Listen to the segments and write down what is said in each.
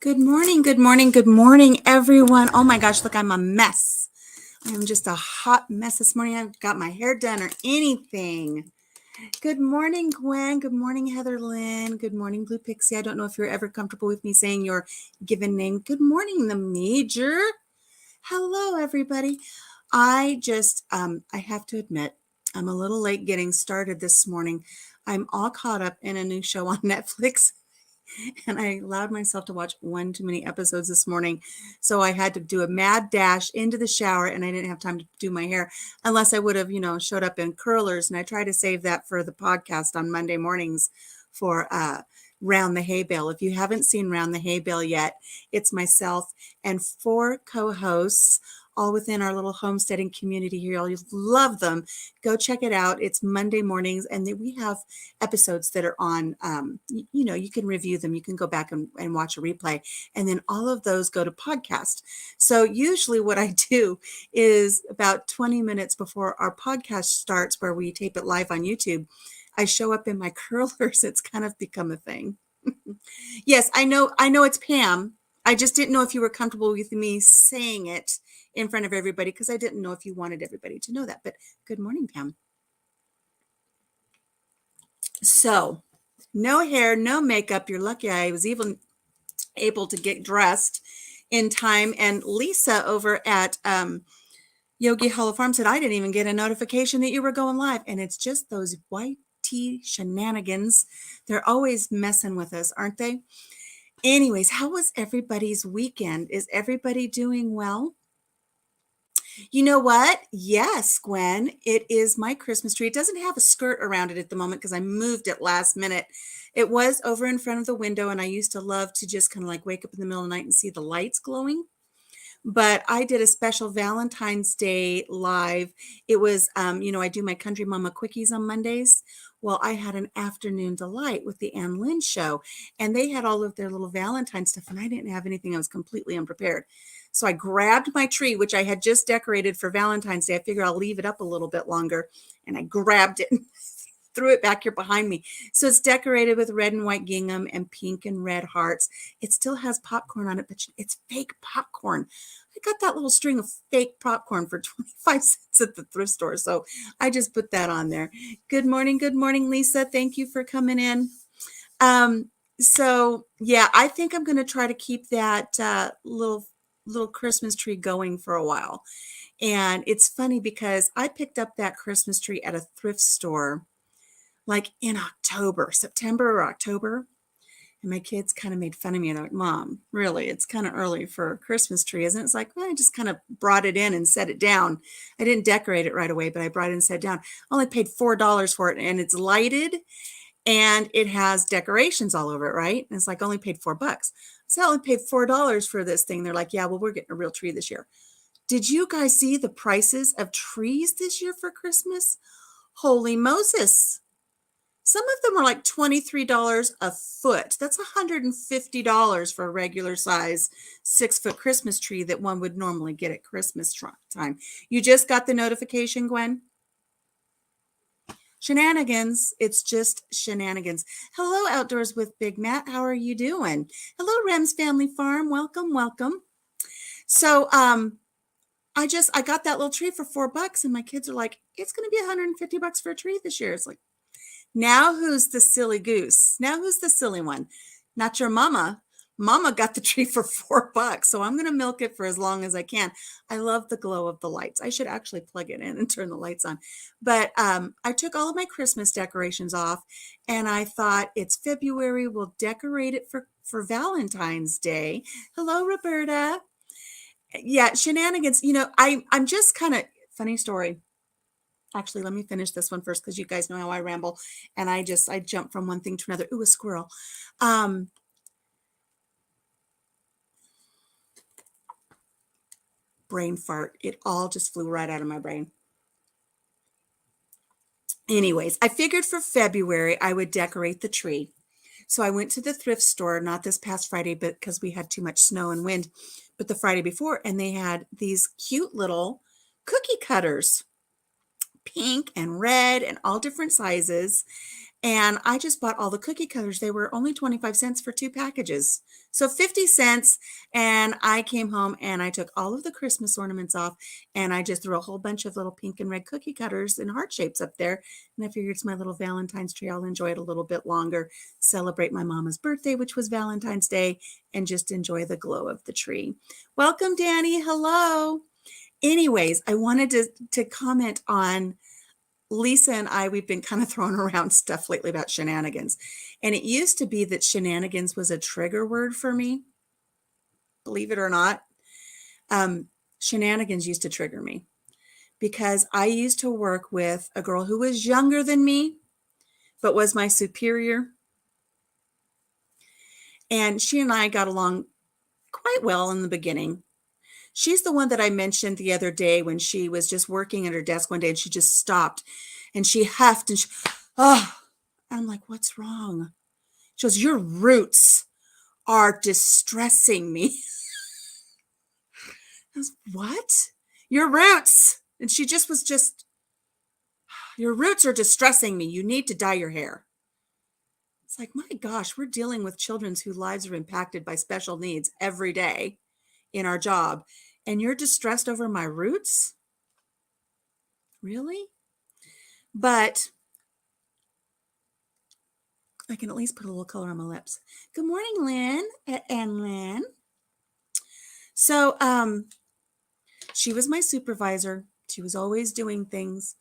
Good morning, good morning, good morning, everyone. Oh my gosh, look, I'm a mess. I am just a hot mess this morning. I haven't got my hair done or anything. Good morning, Gwen. Good morning, Heather Lynn. Good morning, Blue Pixie. I don't know if you're ever comfortable with me saying your given name. Good morning, the Major. Hello, everybody. I have to admit, I'm a little late getting started this morning. I'm all caught up in a new show on Netflix. And I allowed myself to watch one too many episodes this morning. So I had to do a mad dash into the shower, and I didn't have time to do my hair unless I would have, showed up in curlers. And I try to save that for the podcast on Monday mornings for Round the Hay Bale. If you haven't seen Round the Hay Bale yet, it's myself and 4 co-hosts all within our little homesteading community here. You'll love them. Go check it out. It's Monday mornings, and we have episodes that are on, you can review them. You can go back and watch a replay, and then all of those go to podcast. So usually what I do is about 20 minutes before our podcast starts, where we tape it live on YouTube, I show up in my curlers. It's kind of become a thing. Yes, I know it's Pam. I just didn't know if you were comfortable with me saying it in front of everybody, because I didn't know if you wanted everybody to know that. But good morning, Pam. So, no hair, no makeup. You're lucky I was even able to get dressed in time. And Lisa over at Yogi Hollow Farm said, I didn't even get a notification that you were going live. And it's just those white tea shenanigans. They're always messing with us, aren't they? Anyways, how was everybody's weekend? Is everybody doing well? You know what? Yes, Gwen, it is my Christmas tree. It doesn't have a skirt around it at the moment because I moved it last minute. It was over in front of the window, and I used to love to just kind of like wake up in the middle of the night and see the lights glowing. But I did a special Valentine's Day live. It was, I do my Country Mama Quickies on Mondays. Well, I had an afternoon delight with the Ann Lynn show, and they had all of their little Valentine stuff, and I didn't have anything. I was completely unprepared. So I grabbed my tree, which I had just decorated for Valentine's Day. I figure I'll leave it up a little bit longer, and I grabbed it and threw it back here behind me. So it's decorated with red and white gingham and pink and red hearts. It still has popcorn on it, but it's fake popcorn. I got that little string of fake popcorn for 25 cents at the thrift store. So I just put that on there. Good morning, Lisa. Thank you for coming in. So yeah, I think I'm going to try to keep that little Christmas tree going for a while. And it's funny because I picked up that Christmas tree at a thrift store like in September or October. And my kids kind of made fun of me. They're like, Mom, really, it's kind of early for a Christmas tree, isn't it? It's like, well, I just kind of brought it in and set it down. I didn't decorate it right away, but I brought it and set it down. I only paid $4 for it, and it's lighted and it has decorations all over it, right? And it's like, I only paid $4. So I only paid $4 for this thing. They're like, yeah, well, we're getting a real tree this year. Did you guys see the prices of trees this year for Christmas? Holy Moses. Some of them are like $23 a foot. That's $150 for a regular size 6-foot Christmas tree that one would normally get at Christmas time. You just got the notification, Gwen? Shenanigans. It's just shenanigans. Hello, Outdoors with Big Matt. How are you doing? Hello, Rem's Family Farm. Welcome, welcome. So, I got that little tree for $4, and my kids are like, it's going to be $150 for a tree this year. It's like, now who's the silly goose? Now who's the silly one? Not your mama. Mama got the tree for $4, so I'm going to milk it for as long as I can. I love the glow of the lights. I should actually plug it in and turn the lights on. But I took all of my Christmas decorations off, and I thought, it's February. We'll decorate it for Valentine's Day. Hello, Roberta. Yeah, shenanigans. I'm just kind of, funny story. Actually, let me finish this one first, because you guys know how I ramble, and I jump from one thing to another. Ooh, a squirrel. Brain fart. It all just flew right out of my brain. Anyways, I figured for February I would decorate the tree. So I went to the thrift store, not this past Friday, but because we had too much snow and wind, but the Friday before, and they had these cute little cookie cutters, pink and red and all different sizes. And I just bought all the cookie cutters. They were only 25 cents for 2 packages. So 50 cents. And I came home and I took all of the Christmas ornaments off and I just threw a whole bunch of little pink and red cookie cutters in heart shapes up there. And I figured it's my little Valentine's tree. I'll enjoy it a little bit longer, celebrate my mama's birthday, which was Valentine's Day, and just enjoy the glow of the tree. Welcome, Danny. Hello. Anyways, I wanted to comment on Lisa and I, we've been kind of throwing around stuff lately about shenanigans. And it used to be that shenanigans was a trigger word for me, believe it or not. Shenanigans used to trigger me because I used to work with a girl who was younger than me, but was my superior. And she and I got along quite well in the beginning. She's the one that I mentioned the other day when she was just working at her desk one day and she just stopped and she huffed and I'm like, what's wrong? She goes, your roots are distressing me. I was, what? Your roots. And she just was your roots are distressing me. You need to dye your hair. It's like, my gosh, we're dealing with children whose lives are impacted by special needs every day in our job. And you're distressed over my roots? Really? But I can at least put a little color on my lips. Good morning, Lynn and Lynn. So she was my supervisor. She was always doing things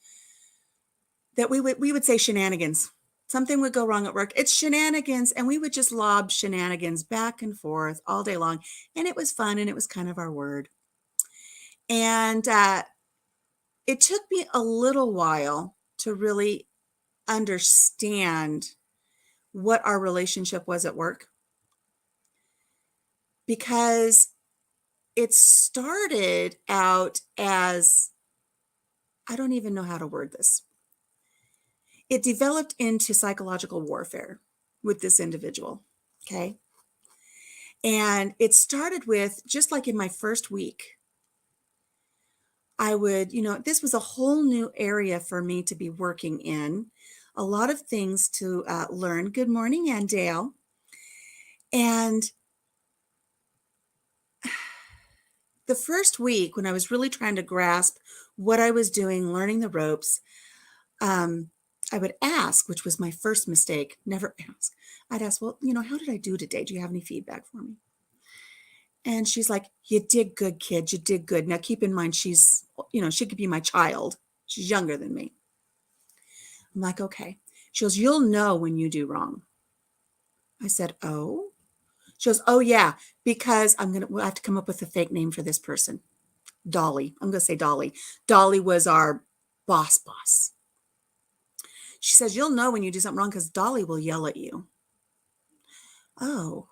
that we would say shenanigans. Something would go wrong at work. It's shenanigans. And we would just lob shenanigans back and forth all day long. And it was fun. And it was kind of our word. And it took me a little while to really understand what our relationship was at work. Because it started out as, I don't even know how to word this. It developed into psychological warfare with this individual, okay? And it started with, just like in my first week, I would, this was a whole new area for me to be working in, a lot of things to learn. Good morning, Ann Dale. And the first week, when I was really trying to grasp what I was doing, learning the ropes, I would ask, which was my first mistake, never ask. I'd ask, well, how did I do today? Do you have any feedback for me? And she's like, you did good, kid. You did good. Now, keep in mind, she's, she could be my child. She's younger than me. I'm like, okay. She goes, you'll know when you do wrong. I said, oh. She goes, oh, yeah, because we'll have to come up with a fake name for this person. Dolly. I'm going to say Dolly. Dolly was our boss. She says, you'll know when you do something wrong because Dolly will yell at you. Oh,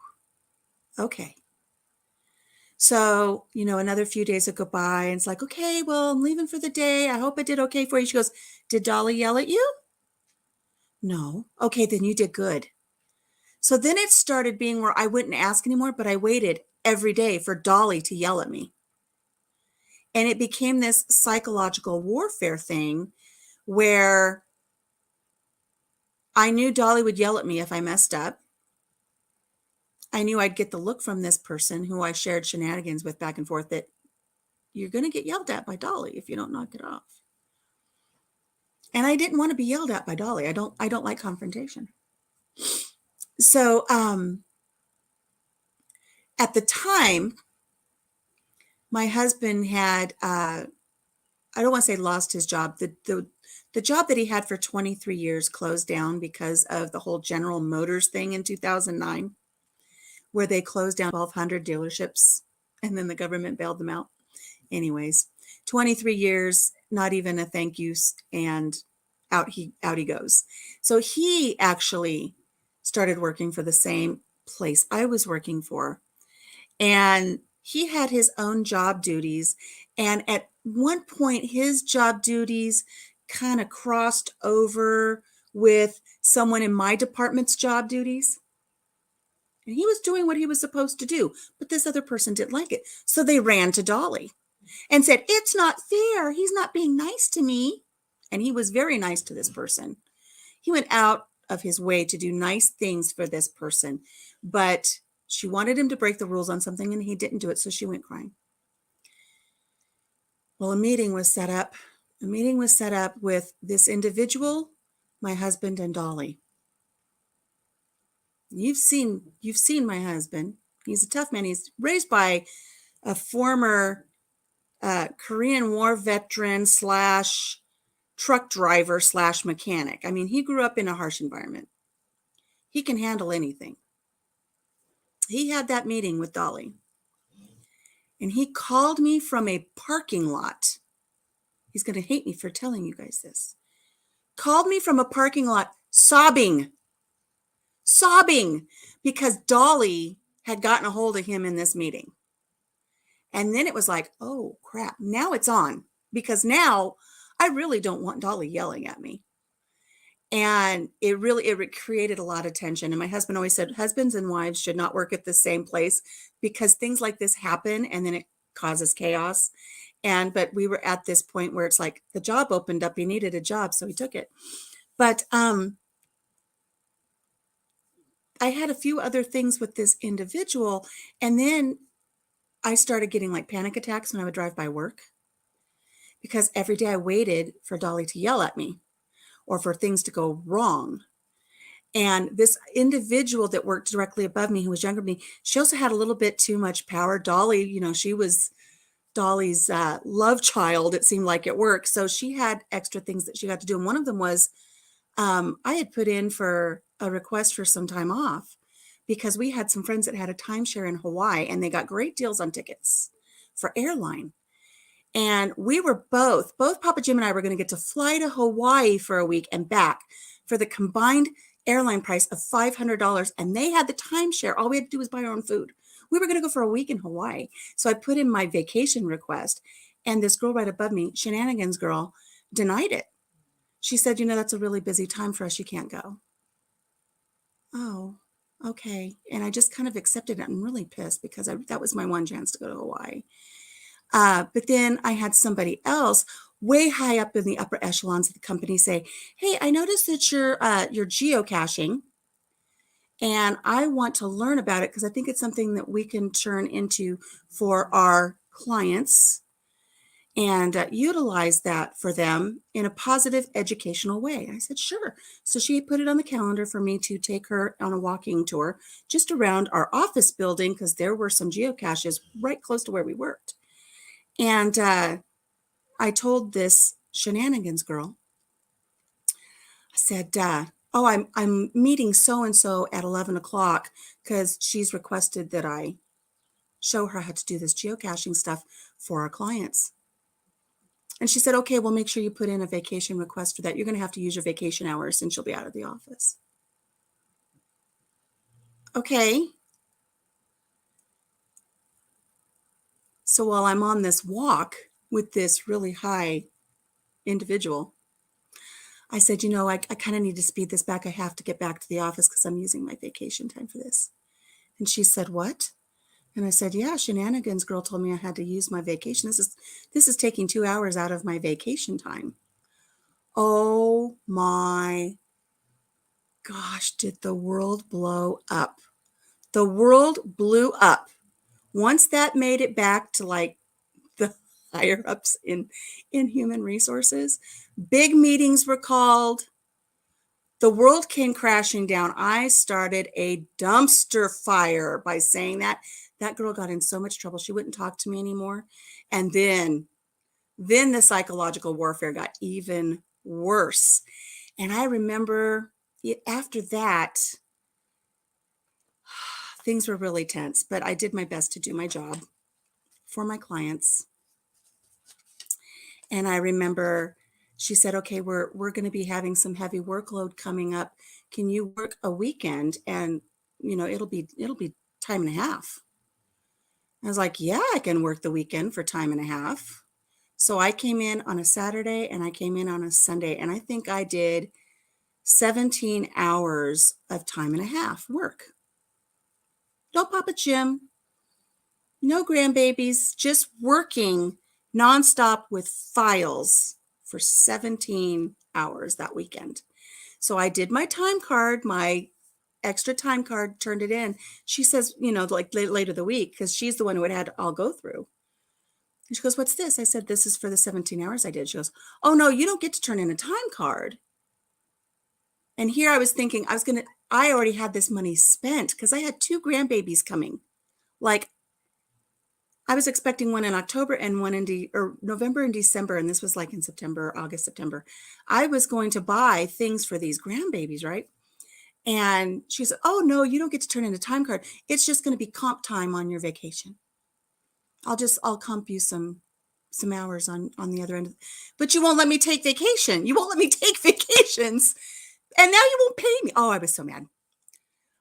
okay. So, another few days would go by and it's like, okay, well, I'm leaving for the day. I hope I did okay for you. She goes, did Dolly yell at you? No. Okay, then you did good. So then it started being where I wouldn't ask anymore, but I waited every day for Dolly to yell at me. And it became this psychological warfare thing where I knew Dolly would yell at me if I messed up. I knew I'd get the look from this person who I shared shenanigans with back and forth that you're going to get yelled at by Dolly if you don't knock it off. And I didn't want to be yelled at by Dolly. I don't like confrontation. So at the time, my husband had, I don't want to say lost his job. The job that he had for 23 years closed down because of the whole General Motors thing in 2009, where they closed down 1,200 dealerships and then the government bailed them out. Anyways, 23 years, not even a thank you, and out he goes. So he actually started working for the same place I was working for. And he had his own job duties. And at one point, his job duties kind of crossed over with someone in my department's job duties. And he was doing what he was supposed to do, but this other person didn't like it. So they ran to Dolly and said, it's not fair. He's not being nice to me. And he was very nice to this person. He went out of his way to do nice things for this person, but she wanted him to break the rules on something and he didn't do it, so she went crying. Well, a meeting was set up. A meeting was set up with this individual, my husband, and Dolly. You've seen my husband. He's a tough man. He's raised by a former Korean War veteran / truck driver / mechanic. I mean, he grew up in a harsh environment. He can handle anything. He had that meeting with Dolly, and he called me from a parking lot. He's going to hate me for telling you guys this. Called me from a parking lot sobbing because Dolly had gotten a hold of him in this meeting. And then it was like, oh crap, now it's on, because now I really don't want Dolly yelling at me. And it created a lot of tension. And my husband always said husbands and wives should not work at the same place, because things like this happen and then it causes chaos. But we were at this point where it's like the job opened up, he needed a job, so he took it. But I had a few other things with this individual, and then I started getting like panic attacks when I would drive by work, because every day I waited for Dolly to yell at me or for things to go wrong. And this individual that worked directly above me, who was younger than me, she also had a little bit too much power. Dolly, she was Dolly's love child, it seemed like, at work. So she had extra things that she got to do. And one of them was I had put in for a request for some time off, because we had some friends that had a timeshare in Hawaii, and they got great deals on tickets for airline. And we were both Papa Jim and I were going to get to fly to Hawaii for a week and back for the combined airline price of $500. And they had the timeshare. All we had to do was buy our own food. We were going to go for a week in Hawaii. So I put in my vacation request, and this girl right above me, Shenanigans girl, denied it. She said, that's a really busy time for us. You can't go. Oh, okay. And I just kind of accepted it. I'm really pissed, because that was my one chance to go to Hawaii. But then I had somebody else way high up in the upper echelons of the company say, hey, I noticed that you're geocaching, and I want to learn about it, because I think it's something that we can turn into for our clients and utilize that for them in a positive educational way. I said, sure. So she put it on the calendar for me to take her on a walking tour just around our office building, because there were some geocaches right close to where we worked. And I told this Shenanigans girl, I said, I'm meeting so-and-so at 11 o'clock, because she's requested that I show her how to do this geocaching stuff for our clients. And she said, okay, well, make sure you put in a vacation request for that. You're going to have to use your vacation hours since you'll be out of the office. Okay. So while I'm on this walk with this really high individual, I said, I kind of need to speed this back. I have to get back to the office because I'm using my vacation time for this. And she said, what? And I said, yeah, Shenanigans girl told me I had to use my vacation. This is taking 2 hours out of my vacation time. Oh my gosh, did the world blow up? The world blew up. Once that made it back to like the higher ups in human resources, big meetings were called. The world came crashing down. I started a dumpster fire by saying that. That girl got in so much trouble. She wouldn't talk to me anymore. And then the psychological warfare got even worse. And I remember after that, things were really tense, but I did my best to do my job for my clients. And I remember she said, okay, we're going to be having some heavy workload coming up. Can you work a weekend? And, it'll be time and a half. I was like, yeah, I can work the weekend for time and a half. So I came in on a Saturday and I came in on a Sunday, and I think I did 17 hours of time and a half work. No Papa Jim, no grandbabies, just working nonstop with files for 17 hours that weekend. So I did my time card, my extra time card, turned it in. She says, like later the week, because she's the one who had all go through. And she goes, what's this? I said, this is for the 17 hours I did. She goes, oh, no, you don't get to turn in a time card. And here I was thinking I already had this money spent because I had 2 grandbabies coming. Like I was expecting one in October and one in November and December. And this was like in September, August, September. I was going to buy things for these grandbabies, right? And she said, oh, no, you don't get to turn in a time card. It's just going to be comp time on your vacation. I'll comp you some hours on the other end. But you won't let me take vacation. You won't let me take vacations. And now you won't pay me. Oh, I was so mad.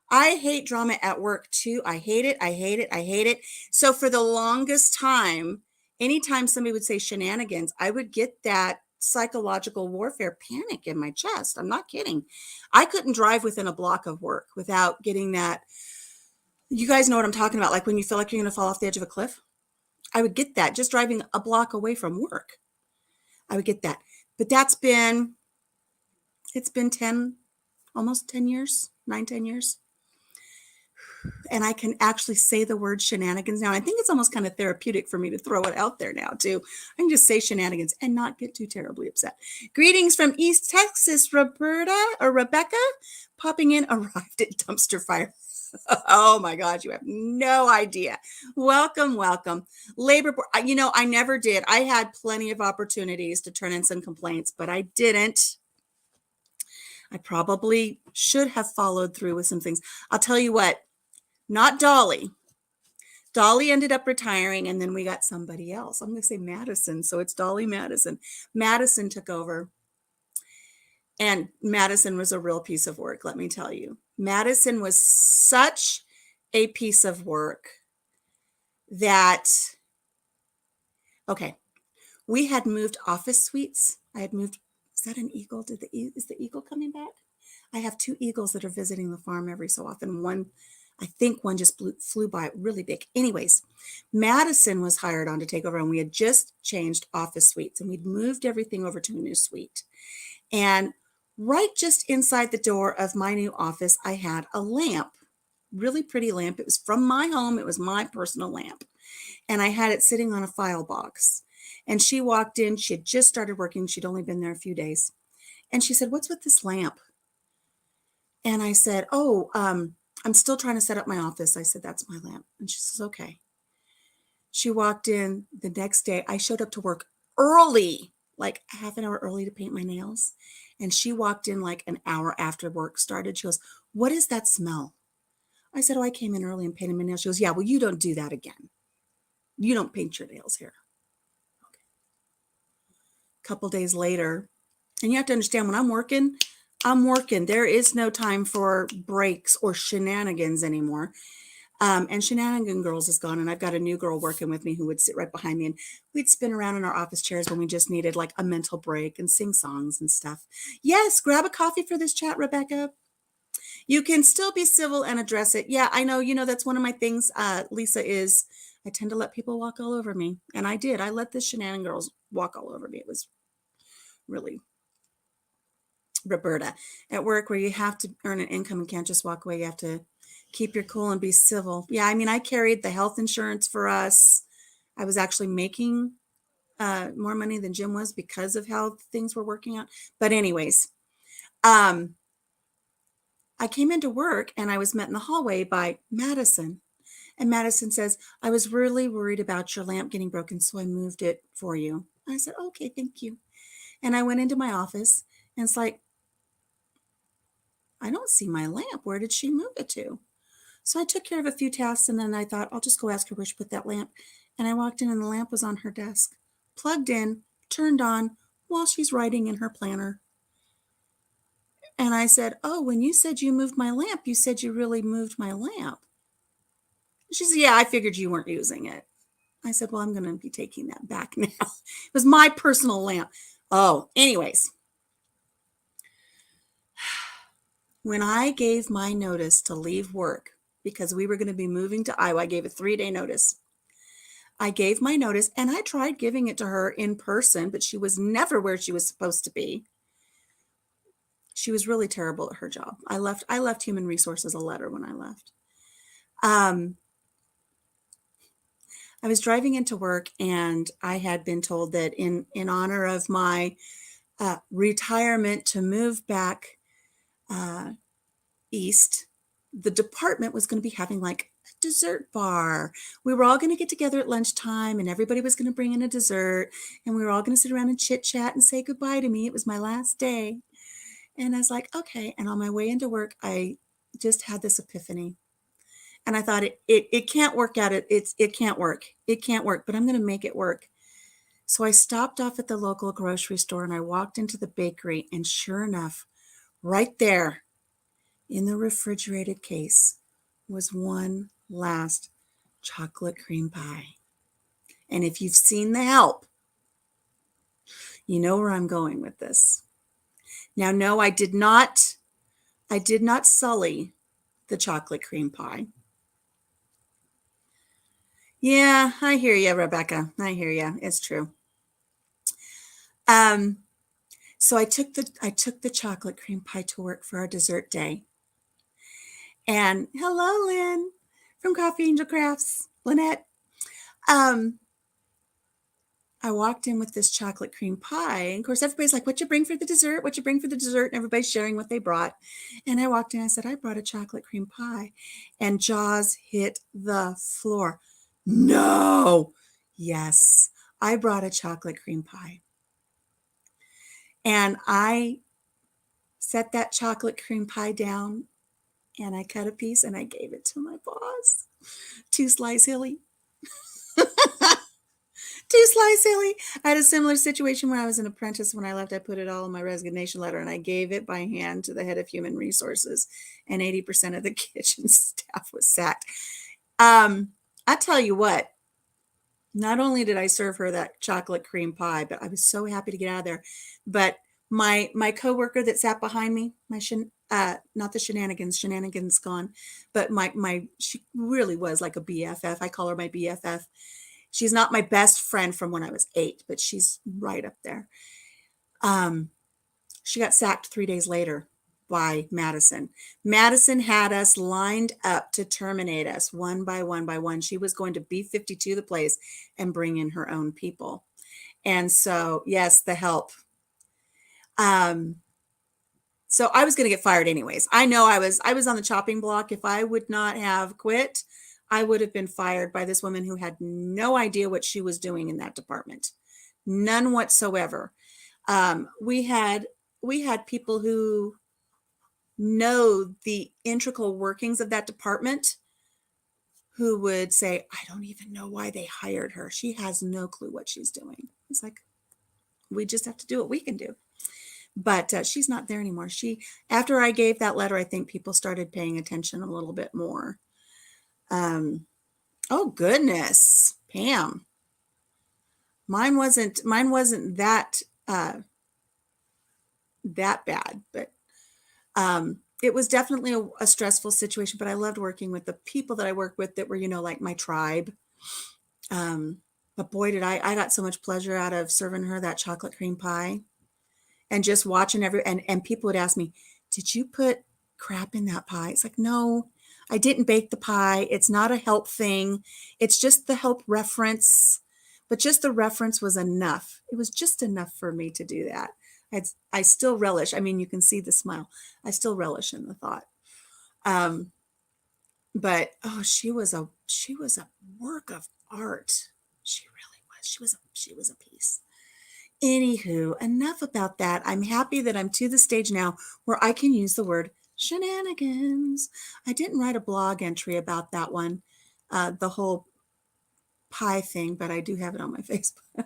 I hate drama at work too. I hate it. I hate it. I hate it. So for the longest time, anytime somebody would say shenanigans, I would get that psychological warfare panic in my chest. I'm not kidding. I couldn't drive within a block of work without getting that. You guys know what I'm talking about. Like when you feel like you're going to fall off the edge of a cliff. I would get that just driving a block away from work. I would get that. But it's been almost 10 years, 9-10 years. And I can actually say the word shenanigans now. I think it's almost kind of therapeutic for me to throw it out there now too. I can just say shenanigans and not get too terribly upset. Greetings from East Texas, Rebecca, popping in, arrived at dumpster fire. Oh my God, you have no idea. Welcome, welcome. Labor board, I never did. I had plenty of opportunities to turn in some complaints, but I didn't. I probably should have followed through with some things. I'll tell you what, not Dolly. Dolly ended up retiring, and then we got somebody else. I'm going to say Madison, so it's Dolly Madison. Madison took over, and Madison was a real piece of work, let me tell you. Madison was such a piece of work that, okay, we had moved office suites. I had moved, is that an eagle? Is the eagle coming back? I have 2 eagles that are visiting the farm every so often. I think one just flew by really big. Anyways, Madison was hired on to take over, and we had just changed office suites, and we'd moved everything over to a new suite. And right just inside the door of my new office, I had a lamp, really pretty lamp. It was from my home. It was my personal lamp. And I had it sitting on a file box. And she walked in. She had just started working. She'd only been there a few days. And she said, what's with this lamp? And I said, oh, I'm still trying to set up my office. I said, that's my lamp. And she says, okay. She walked in the next day. I showed up to work early, like half an hour early to paint my nails. And she walked in like an hour after work started. She goes, what is that smell? I said, oh, I came in early and painted my nails. She goes, yeah, well, you don't do that again. You don't paint your nails here. Okay. A couple days later, and you have to understand when I'm working. There is no time for breaks or shenanigans anymore. And Shenanigan Girls is gone, and I've got a new girl working with me who would sit right behind me, and we'd spin around in our office chairs when we just needed like a mental break and sing songs and stuff. Yes, grab a coffee for this chat, Rebecca. You can still be civil and address it. Yeah, I know, that's one of my things, Lisa, is I tend to let people walk all over me. And I did. I let the Shenanigan Girls walk all over me. It was really Roberta at work where you have to earn an income and can't just walk away. You have to keep your cool and be civil. Yeah, I mean, I carried the health insurance for us. I was actually making more money than Jim was because of how things were working out. But anyways, I came into work and I was met in the hallway by Madison. And Madison says, I was really worried about your lamp getting broken, so I moved it for you. I said, okay, thank you. And I went into my office, and it's like, I don't see my lamp. Where did she move it to? So I took care of a few tasks, and then I thought, I'll just go ask her where she put that lamp. And I walked in, and the lamp was on her desk, plugged in, turned on, while she's writing in her planner. And I said, oh, when you said you moved my lamp, you said you really moved my lamp. She said, yeah, I figured you weren't using it. I said, well, I'm going to be taking that back now. It was my personal lamp. Oh, anyways. When I gave my notice to leave work, because we were going to be moving to Iowa, I gave a 3-day notice. I gave my notice, and I tried giving it to her in person, but she was never where she was supposed to be. She was really terrible at her job. I left human resources a letter when I left. I was driving into work, and I had been told that in honor of my retirement to move back east, the department was going to be having like a dessert bar. We were all going to get together at lunchtime, and everybody was going to bring in a dessert, and we were all going to sit around and chit chat and say goodbye to me. It was my last day. And I was like, okay. And on my way into work, I just had this epiphany. And I thought it can't work out. It can't work. It can't work, but I'm going to make it work. So I stopped off at the local grocery store, and I walked into the bakery, and sure enough, right there in the refrigerated case was one last chocolate cream pie. And if you've seen The Help, you know where I'm going with this. Now, no, I did not sully the chocolate cream pie. Yeah, I hear you, Rebecca. I hear you. It's true. So I took the chocolate cream pie to work for our dessert day. And hello, Lynn from Coffee Angel Crafts, Lynette. I walked in with this chocolate cream pie. And of course, everybody's like, "What you bring for the dessert? What you bring for the dessert?" And everybody's sharing what they brought. And I walked in, I said, "I brought a chocolate cream pie." And jaws hit the floor. No. Yes, I brought a chocolate cream pie. And I set that chocolate cream pie down, and I cut a piece, and I gave it to my boss. 2 slice Hilly. 2 slice Hilly. I had a similar situation when I was an apprentice. When I left, I put it all in my resignation letter, and I gave it by hand to the head of human resources, and 80% of the kitchen staff was sacked. I tell you what, not only did I serve her that chocolate cream pie, but I was so happy to get out of there. But my coworker that sat behind me, not the shenanigans gone, but she really was like a BFF. I call her my BFF. She's not my best friend from when I was 8, but she's right up there. She got sacked 3 days later by Madison. Madison had us lined up to terminate us one by one by one. She was going to B-52 the place and bring in her own people. And so, yes, The Help. So I was going to get fired anyways. I know I was on the chopping block. If I would not have quit, I would have been fired by this woman who had no idea what she was doing in that department. None whatsoever. We had people who know the integral workings of that department who would say, "I don't even know why they hired her. She has no clue what she's doing." It's like, we just have to do what we can do. But she's not there anymore. After I gave that letter, I think people started paying attention a little bit more. Oh goodness, Pam. Mine wasn't that bad, but it was definitely a stressful situation. But I loved working with the people that I worked with that were, like my tribe. But boy, did I got so much pleasure out of serving her that chocolate cream pie, and just watching and people would ask me, "Did you put crap in that pie?" It's like, no, I didn't bake the pie. It's not a help thing. It's just the help reference. But just the reference was enough. It was just enough for me to do that. I still relish. I mean, you can see the smile. I still relish in the thought. But she was a work of art. She really was. She was a piece. Anywho, enough about that. I'm happy that I'm to the stage now where I can use the word shenanigans. I didn't write a blog entry about that one, the whole pie thing, but I do have it on my Facebook.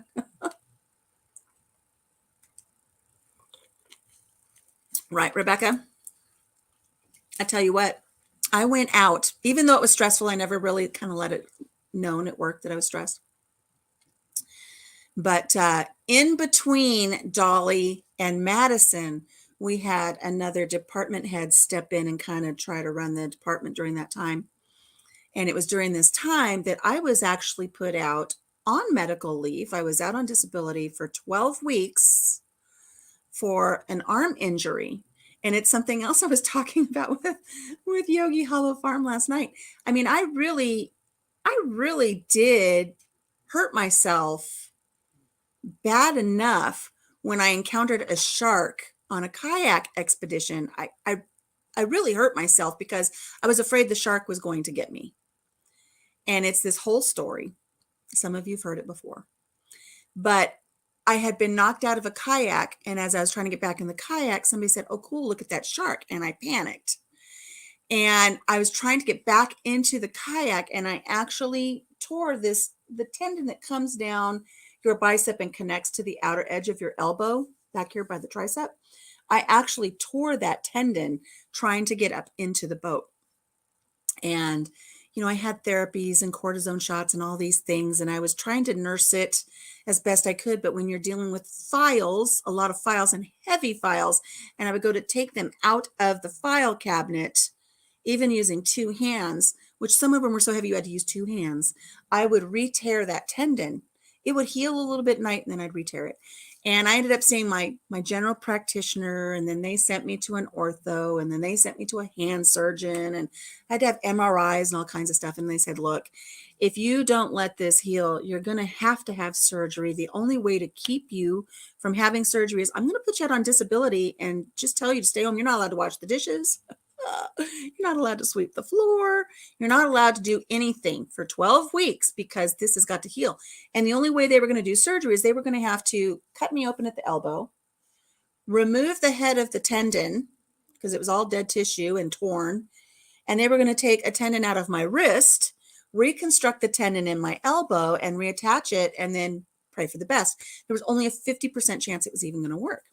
Right, Rebecca? I tell you what, I went out, even though it was stressful. I never really kind of let it known at work that I was stressed. But in between Dolly and Madison, we had another department head step in and kind of try to run the department during that time. And it was during this time that I was actually put out on medical leave. I was out on disability for 12 weeks for an arm injury. And it's something else I was talking about with Yogi Hollow Farm last night. I mean, I really did hurt myself bad enough when I encountered a shark on a kayak expedition. I really hurt myself because I was afraid the shark was going to get me. And it's this whole story. Some of you've heard it before. But I had been knocked out of a kayak, and as I was trying to get back in the kayak, somebody said, "Oh, cool, look at that shark." And I panicked. And I was trying to get back into the kayak, and I actually tore the tendon that comes down your bicep and connects to the outer edge of your elbow back here by the tricep. I actually tore that tendon trying to get up into the boat. And, I had therapies and cortisone shots and all these things, and I was trying to nurse it as best I could. But when you're dealing with files, a lot of files and heavy files, and I would go to take them out of the file cabinet, even using two hands, which some of them were so heavy you had to use two hands, I would re-tear that tendon. It would heal a little bit at night, and then I'd re-tear it. And I ended up seeing my general practitioner, and then they sent me to an ortho, and then they sent me to a hand surgeon, and I had to have MRIs and all kinds of stuff. And they said, "Look, if you don't let this heal, you're going to have surgery. The only way to keep you from having surgery is I'm going to put you out on disability and just tell you to stay home. You're not allowed to wash the dishes. You're not allowed to sweep the floor. You're not allowed to do anything for 12 weeks because this has got to heal." And the only way they were going to do surgery is they were going to have to cut me open at the elbow, remove the head of the tendon because it was all dead tissue and torn. And they were going to take a tendon out of my wrist, reconstruct the tendon in my elbow and reattach it, and then pray for the best. There was only a 50% chance it was even going to work.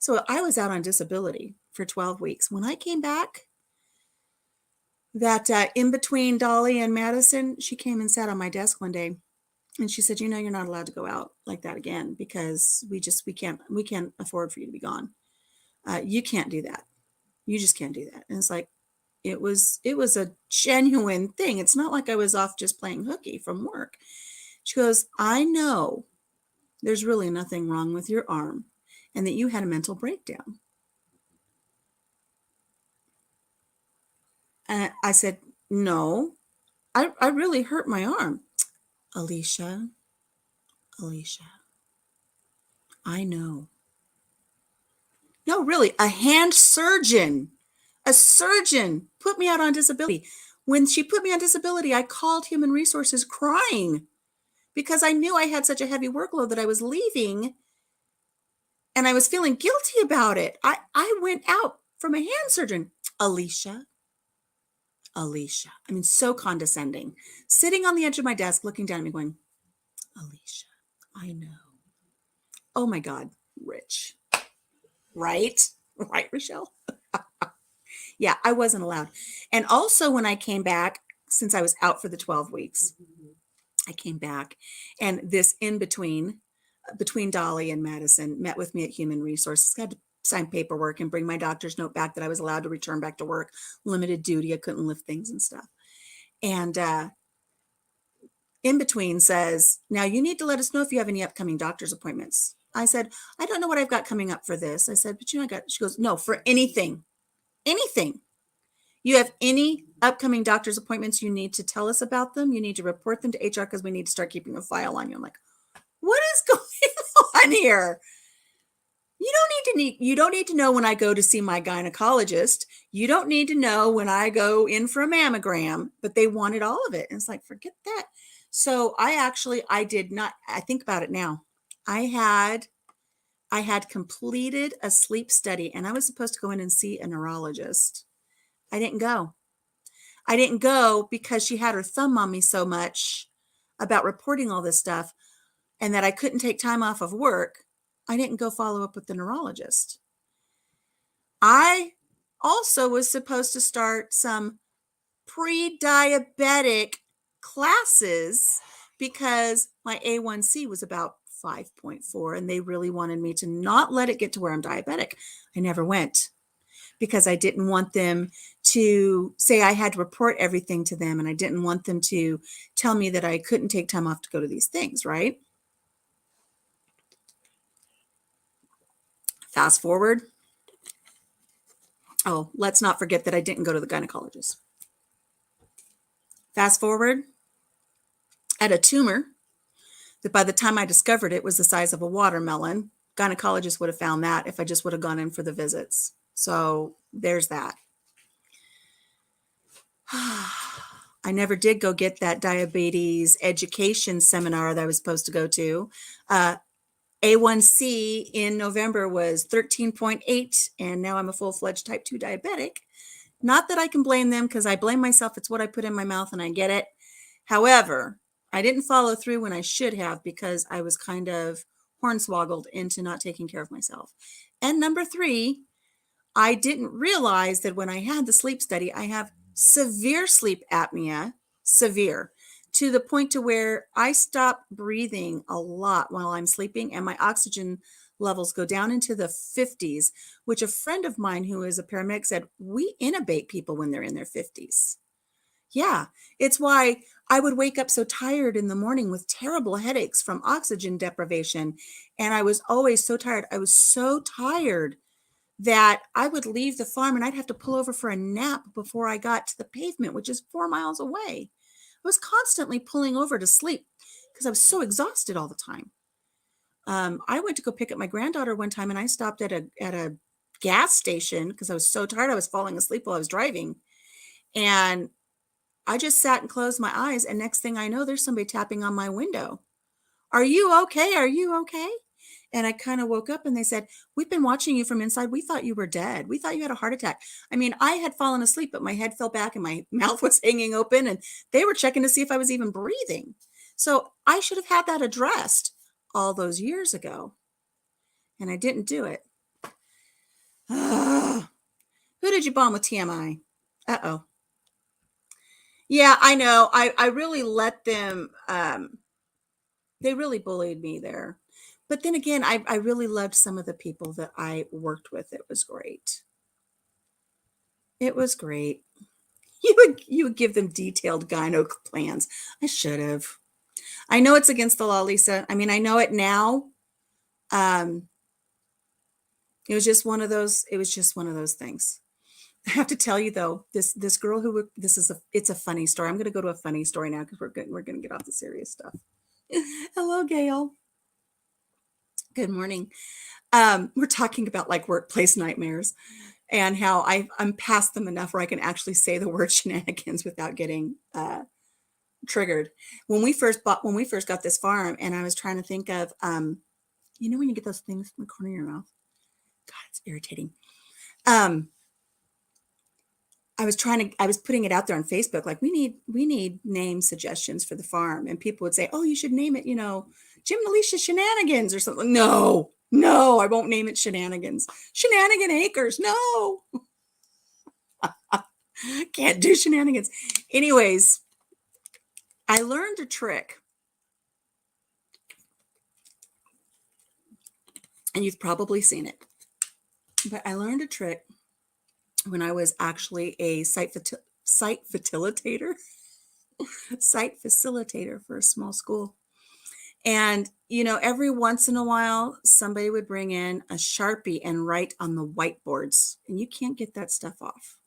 So I was out on disability for 12 weeks. When I came back, that in between Dolly and Madison, she came and sat on my desk one day, and she said, "You're not allowed to go out like that again because we can't afford for you to be gone. You can't do that. You just can't do that." And it's like, it was a genuine thing. It's not like I was off just playing hooky from work. She goes, "I know there's really nothing wrong with your arm and that you had a mental breakdown." And I said, "No, I really hurt my arm." Alicia, I know. No, really, a surgeon put me out on disability. When she put me on disability, I called Human Resources crying because I knew I had such a heavy workload that I was leaving, and I was feeling guilty about it. I went out from a hand surgeon. Alicia. I mean, so condescending. Sitting on the edge of my desk, looking down at me going, "Alicia, I know." Oh my God, Rich. Right? Right, Rochelle? Yeah, I wasn't allowed. And also when I came back, since I was out for the 12 weeks, I came back, and this in between Dolly and Madison met with me at Human Resources. I had to sign paperwork and bring my doctor's note back that I was allowed to return back to work, limited duty. I couldn't lift things and stuff. And in between says, "Now you need to let us know if you have any upcoming doctor's appointments." I said, "I don't know what I've got coming up for this." I said, "But I got," she goes, "No, for anything. You have any upcoming doctor's appointments, you need to tell us about them. You need to report them to HR because we need to start keeping a file on you." I'm like, what is going on here? You don't need to know when I go to see my gynecologist. You don't need to know when I go in for a mammogram, but they wanted all of it. And it's like, forget that. So I did not, I think about it now. I had completed a sleep study, and I was supposed to go in and see a neurologist. I didn't go because she had her thumb on me so much about reporting all this stuff and that I couldn't take time off of work. I didn't go follow up with the neurologist. I also was supposed to start some pre-diabetic classes because my A1C was about 5.4, and they really wanted me to not let it get to where I'm diabetic. I never went because I didn't want them to say I had to report everything to them, and I didn't want them to tell me that I couldn't take time off to go to these things, right? Fast forward, Oh, let's not forget that I didn't go to the gynecologist. Fast forward, I had a tumor that by the time I discovered it was the size of a watermelon. Gynecologist would have found that if I just would have gone in for the visits. So there's that. I never did go get that diabetes education seminar that I was supposed to go to. A1C in November was 13.8, and now I'm a full-fledged type 2 diabetic. Not that I can blame them, because I blame myself. It's what I put in my mouth and I get it. However, I didn't follow through when I should have, because I was kind of hornswoggled into not taking care of myself. And number 3, I didn't realize that when I had the sleep study, I have severe sleep apnea, severe, to the point to where I stop breathing a lot while I'm sleeping, and my oxygen levels go down into the 50s, which a friend of mine who is a paramedic said, we intubate people when they're in their 50s. Yeah, it's why I would wake up so tired in the morning with terrible headaches from oxygen deprivation. And I was always so tired. I was so tired that I would leave the farm and I'd have to pull over for a nap before I got to the pavement, which is 4 miles away. I was constantly pulling over to sleep because I was so exhausted all the time. I went to go pick up my granddaughter one time, and I stopped at a gas station because I was so tired. I was falling asleep while I was driving. And I just sat and closed my eyes. And next thing I know, there's somebody tapping on my window. Are you okay? Are you okay? And I kind of woke up and they said, we've been watching you from inside. We thought you were dead. We thought you had a heart attack. I mean, I had fallen asleep, but my head fell back and my mouth was hanging open, and they were checking to see if I was even breathing. So I should have had that addressed all those years ago, and I didn't do it. Who did you bomb with TMI? Uh-oh. Yeah, I know. I really let them, they really bullied me there. But then again, I really loved some of the people that I worked with. It was great. It was great. You would give them detailed gyno plans. I should have. I know it's against the law, Lisa. I mean, I know it now. It was just one of those. It was just one of those things. I have to tell you though, this girl who it's a funny story. I'm going to go to a funny story now because we're going to get off the serious stuff. Hello, Gail. Good morning. We're talking about like workplace nightmares and how I'm past them enough where I can actually say the word shenanigans without getting triggered. When we first got this farm, and I was trying to think of, you know, when you get those things in the corner of your mouth, God, it's irritating. I was putting it out there on Facebook, like we need name suggestions for the farm. And people would say, oh, you should name it, you know, Jim and Alicia Shenanigans or something. No, I won't name it Shenanigans. Shenanigan Acres. No, can't do shenanigans. Anyways, I learned a trick. And you've probably seen it. But I learned a trick when I was actually a site facilitator for a small school. And, you know, every once in a while, somebody would bring in a Sharpie and write on the whiteboards, and you can't get that stuff off.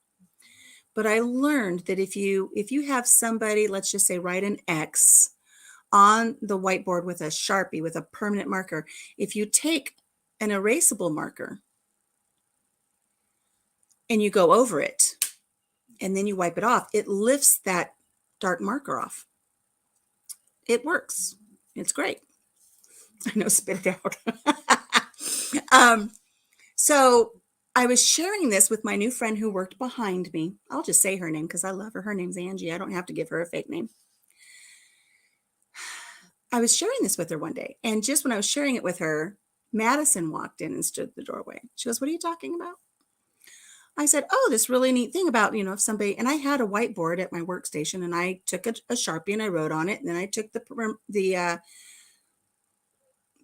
But I learned that if you have somebody, let's just say, write an X on the whiteboard with a Sharpie, with a permanent marker, if you take an erasable marker and you go over it and then you wipe it off, it lifts that dark marker off. It works. It's great. I know, spit it out. So I was sharing this with my new friend who worked behind me. I'll just say her name because I love her. Her name's Angie. I don't have to give her a fake name. I was sharing this with her one day, and just when I was sharing it with her, Madison walked in and stood at the doorway. She goes, what are you talking about? I said, oh, this really neat thing about, you know, if somebody, and I had a whiteboard at my workstation, and I took a Sharpie and I wrote on it. And then I took the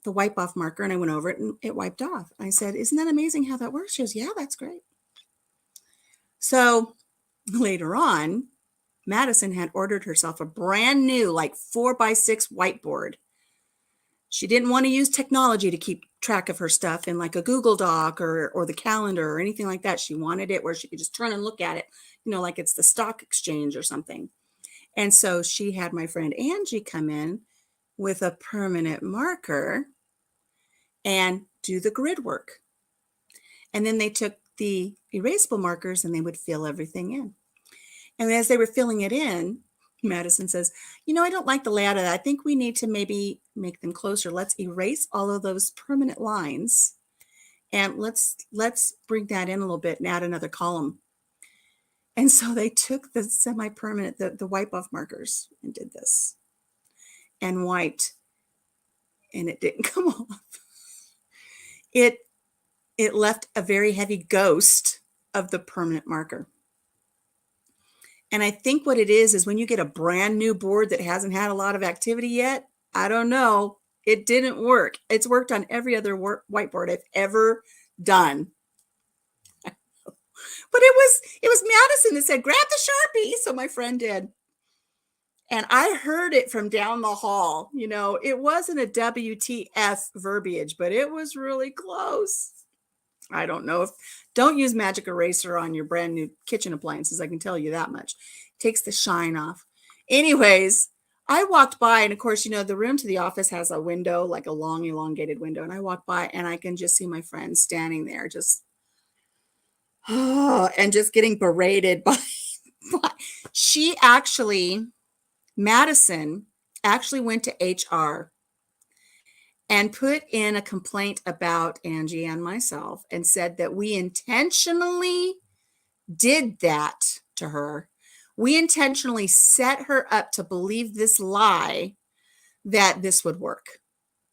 wipe off marker and I went over it and it wiped off. I said, isn't that amazing how that works? She goes, yeah, that's great. So later on, Madison had ordered herself a brand new, like 4x6 whiteboard. She didn't want to use technology to keep track of her stuff in like a Google Doc or the calendar or anything like that. She wanted it where she could just turn and look at it, like it's the stock exchange or something. And so she had my friend Angie come in with a permanent marker and do the grid work. And then they took the erasable markers and they would fill everything in. And as they were filling it in, Madison says, I don't like the layout of that. I think we need to maybe make them closer. Let's erase all of those permanent lines and let's bring that in a little bit and add another column. And so they took the semi-permanent, the wipe-off markers and did this and wiped, and it didn't come off. It left a very heavy ghost of the permanent marker. And I think what it is when you get a brand new board that hasn't had a lot of activity yet, I don't know, it didn't work. It's worked on every other whiteboard I've ever done. But it was Madison that said, grab the Sharpie. So my friend did. And I heard it from down the hall. It wasn't a WTF verbiage, but it was really close. I don't know don't use magic eraser on your brand new kitchen appliances. I can tell you that much. It takes the shine off. Anyways, I walked by, and of course, the room to the office has a window, like a long elongated window. And I walked by and I can just see my friend standing there just, and just getting berated by Madison actually went to HR and put in a complaint about Angie and myself and said that we intentionally did that to her. We intentionally set her up to believe this lie that this would work.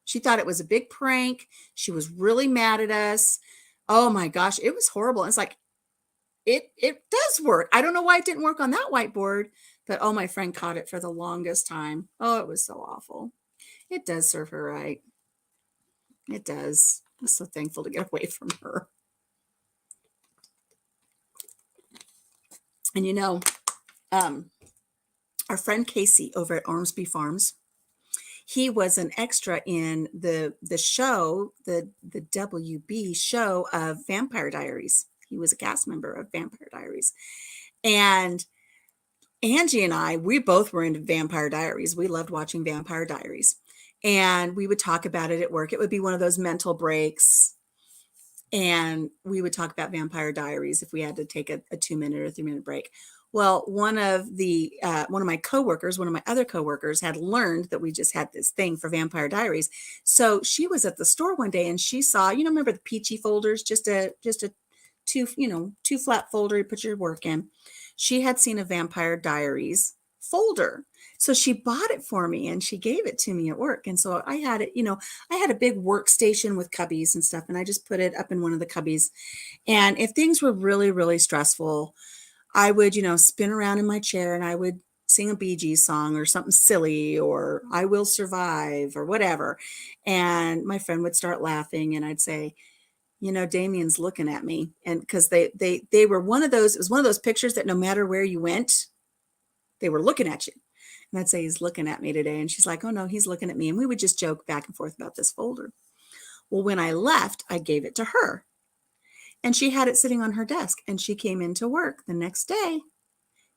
She thought it was a big prank. She was really mad at us. Oh my gosh, it was horrible. It's like, it does work. I don't know why it didn't work on that whiteboard, but my friend caught it for the longest time. Oh, it was so awful. It does serve her right. It does. I'm so thankful to get away from her. And our friend Casey over at Ormsby Farms, he was an extra in the show, the WB show of Vampire Diaries. He was a cast member of Vampire Diaries. And Angie and I, we both were into Vampire Diaries. We loved watching Vampire Diaries. And we would talk about it at work. It would be one of those mental breaks. And we would talk about Vampire Diaries if we had to take a 2-minute or 3-minute break. Well, one of my coworkers, one of my other coworkers had learned that we just had this thing for Vampire Diaries. So she was at the store one day and she saw, remember the peachy folders, just a two flat folder you put your work in. She had seen a Vampire Diaries folder. So she bought it for me and she gave it to me at work. And so I had it, I had a big workstation with cubbies and stuff. And I just put it up in one of the cubbies. And if things were really, really stressful, I would, spin around in my chair and I would sing a Bee Gees song or something silly, or I Will Survive or whatever. And my friend would start laughing and I'd say, Damien's looking at me. And because they were it was one of those pictures that no matter where you went, they were looking at you. And I'd say, he's looking at me today. And she's like, oh no, he's looking at me. And we would just joke back and forth about this folder. Well, when I left, I gave it to her and she had it sitting on her desk and she came into work the next day.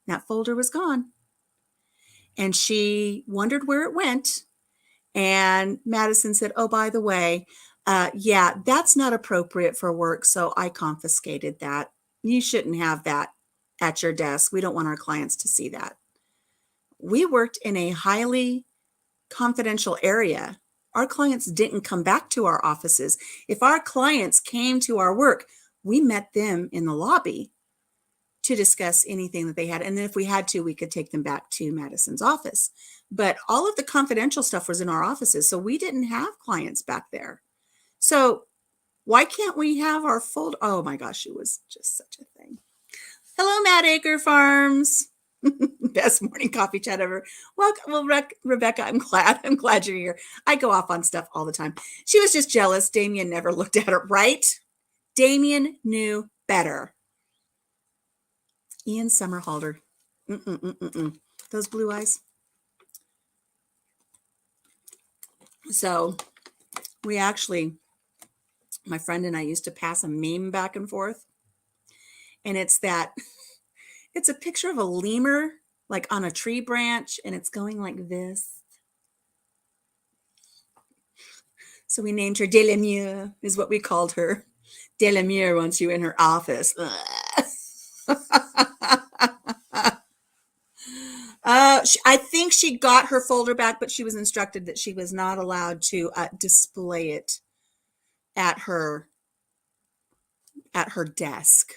That folder was gone. And she wondered where it went. And Madison said, oh, by the way, yeah, that's not appropriate for work. So I confiscated that. You shouldn't have that at your desk. We don't want our clients to see that. We worked in a highly confidential area. Our clients didn't come back to our offices. If our clients came to our work, we met them in the lobby to discuss anything that they had. And then if we had to, we could take them back to Madison's office. But all of the confidential stuff was in our offices. So we didn't have clients back there. So why can't we have our folder? Oh my gosh, it was just such a thing. Hello, Mad Acre Farms. Best morning coffee chat ever. Well, Rebecca, I'm glad you're here. I go off on stuff all the time. She was just jealous. Damien never looked at her, right? Damien knew better. Ian Somerhalder. Those blue eyes. So we actually, my friend and I used to pass a meme back and forth. And it's a picture of a lemur like on a tree branch, and it's going like this. So we named her Delamure, is what we called her. Delamure wants you in her office. I think she got her folder back, but she was instructed that she was not allowed to display it at her desk.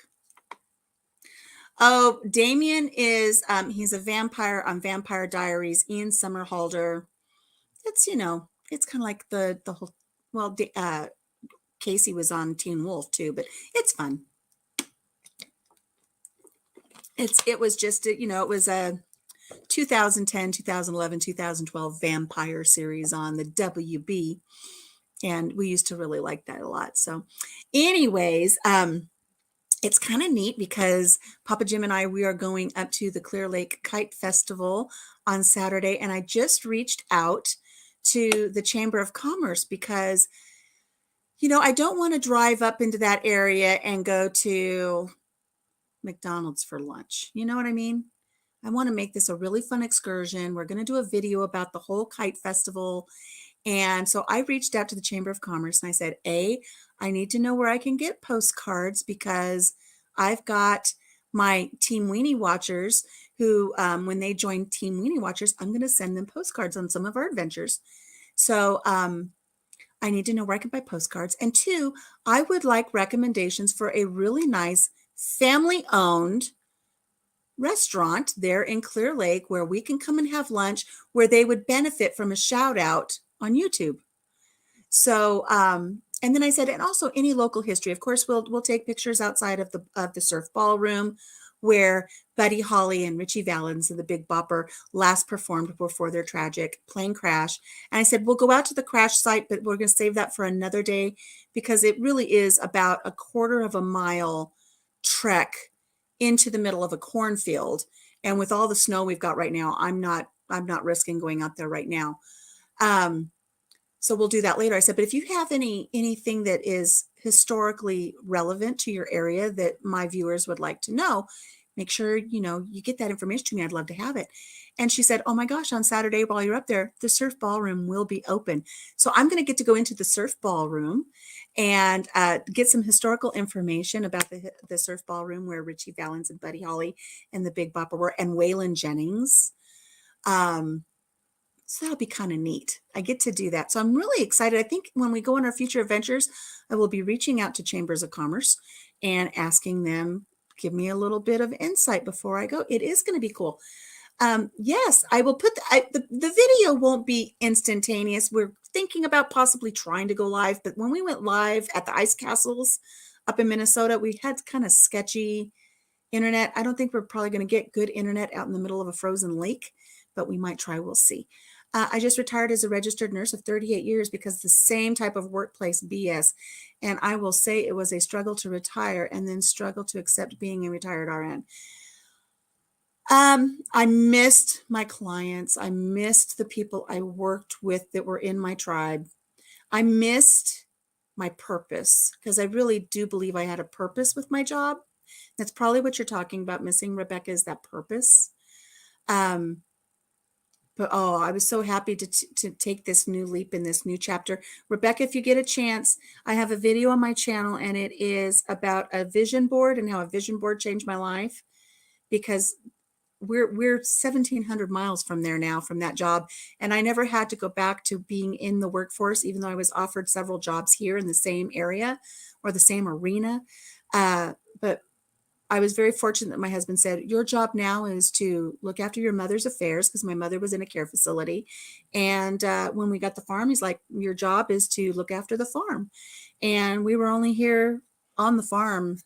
Oh, Damien is he's a vampire on Vampire Diaries. Ian Somerhalder. It's it's kind of like the whole. Well, Casey was on Teen Wolf too, but it's fun. It was just it was a 2010, 2011, 2012 vampire series on the WB, and we used to really like that a lot. So, anyways, it's kind of neat because Papa Jim and I, we are going up to the Clear Lake Kite Festival on Saturday. And I just reached out to the Chamber of Commerce because, I don't want to drive up into that area and go to McDonald's for lunch. You know what I mean? I want to make this a really fun excursion. We're going to do a video about the whole kite festival. And so I reached out to the Chamber of Commerce and I said, I need to know where I can get postcards because I've got my Team Weenie Watchers who, when they join Team Weenie Watchers, I'm going to send them postcards on some of our adventures. So I need to know where I can buy postcards. And 2, I would like recommendations for a really nice family-owned restaurant there in Clear Lake where we can come and have lunch, where they would benefit from a shout out on YouTube. So, and then I said, and also any local history. Of course, we'll take pictures outside of the surf ballroom where Buddy Holly and Richie Valens and the Big Bopper last performed before their tragic plane crash. And I said, we'll go out to the crash site, but we're going to save that for another day because it really is about a quarter of a mile trek into the middle of a cornfield. And with all the snow we've got right now, I'm not risking going out there right now. So we'll do that later. I said, but if you have anything that is historically relevant to your area that my viewers would like to know, make sure, you get that information to me. I'd love to have it. And she said, oh my gosh, on Saturday while you're up there, the surf ballroom will be open. So I'm going to get to go into the surf ballroom and get some historical information about the surf ballroom where Richie Valens and Buddy Holly and the Big Bopper were, and Waylon Jennings. So that'll be kind of neat. I get to do that. So I'm really excited. I think when we go on our future adventures, I will be reaching out to Chambers of Commerce and asking them, give me a little bit of insight before I go. It is going to be cool. Yes, I will put the video won't be instantaneous. We're thinking about possibly trying to go live, but when we went live at the ice castles up in Minnesota, we had kind of sketchy internet. I don't think we're probably going to get good internet out in the middle of a frozen lake, but we might try. We'll see. I just retired as a registered nurse of 38 years because of the same type of workplace BS. And I will say it was a struggle to retire and then struggle to accept being a retired RN. I missed my clients. I missed the people I worked with that were in my tribe. I missed my purpose because I really do believe I had a purpose with my job. That's probably what you're talking about missing, Rebecca, is that purpose. But I was so happy to take this new leap in this new chapter. Rebecca, if you get a chance, I have a video on my channel and it is about a vision board and how a vision board changed my life because we're 1,700 miles from there now, from that job. And I never had to go back to being in the workforce, even though I was offered several jobs here in the same area or the same arena. But I was very fortunate that my husband said, your job now is to look after your mother's affairs, because my mother was in a care facility. And when we got the farm, he's like, your job is to look after the farm. And we were only here on the farm,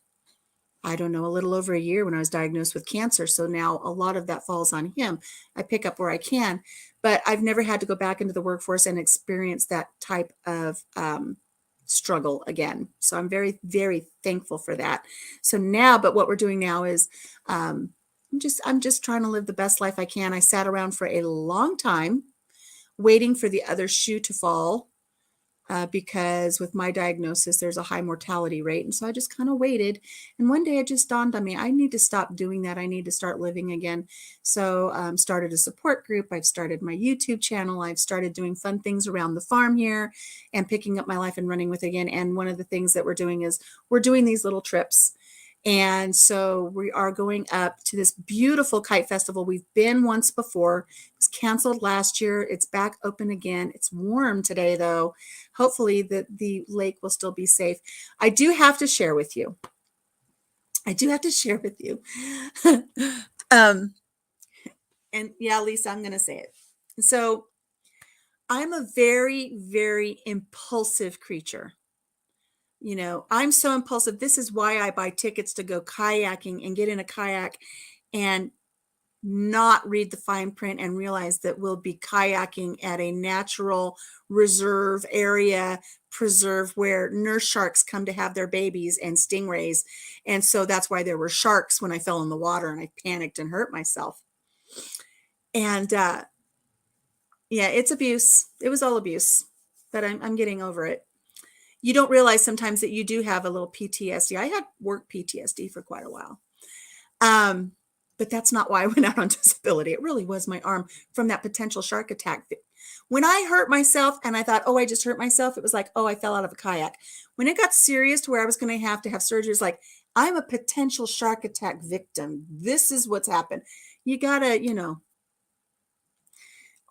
I don't know, a little over a year when I was diagnosed with cancer. So now a lot of that falls on him. I pick up where I can, but I've never had to go back into the workforce and experience that type of struggle again. So I'm very, very thankful for that. So now, but what we're doing now is I'm just trying to live the best life I can. I sat around for a long time waiting for the other shoe to fall. Because with my diagnosis, there's a high mortality rate. And so I just kind of waited. And one day it just dawned on me, I need to stop doing that. I need to start living again. So started a support group. I've started my YouTube channel. I've started doing fun things around the farm here and picking up my life and running with it again. And one of the things that we're doing is we're doing these little trips. And so we are going up to this beautiful kite festival. We've been once before. It was canceled last year. It's back open again. It's warm today, though. Hopefully the lake will still be safe. I do have to share with you. And yeah, Lisa, I'm going to say it. So I'm a very, very impulsive creature. You know, I'm so impulsive. This is why I buy tickets to go kayaking and get in a kayak and not read the fine print and realize that we'll be kayaking at a natural reserve area preserve where nurse sharks come to have their babies and stingrays. And so that's why there were sharks when I fell in the water and I panicked and hurt myself. And yeah, it's abuse. It was all abuse, but I'm getting over it. You don't realize sometimes that you do have a little PTSD. I had work PTSD for quite a while. But that's not why I went out on disability. It really was my arm from that potential shark attack. When I hurt myself and I thought, oh, I just hurt myself, it was like, oh, I fell out of a kayak. When it got serious to where I was going to have surgery, it's like, I'm a potential shark attack victim. This is what's happened. You got to,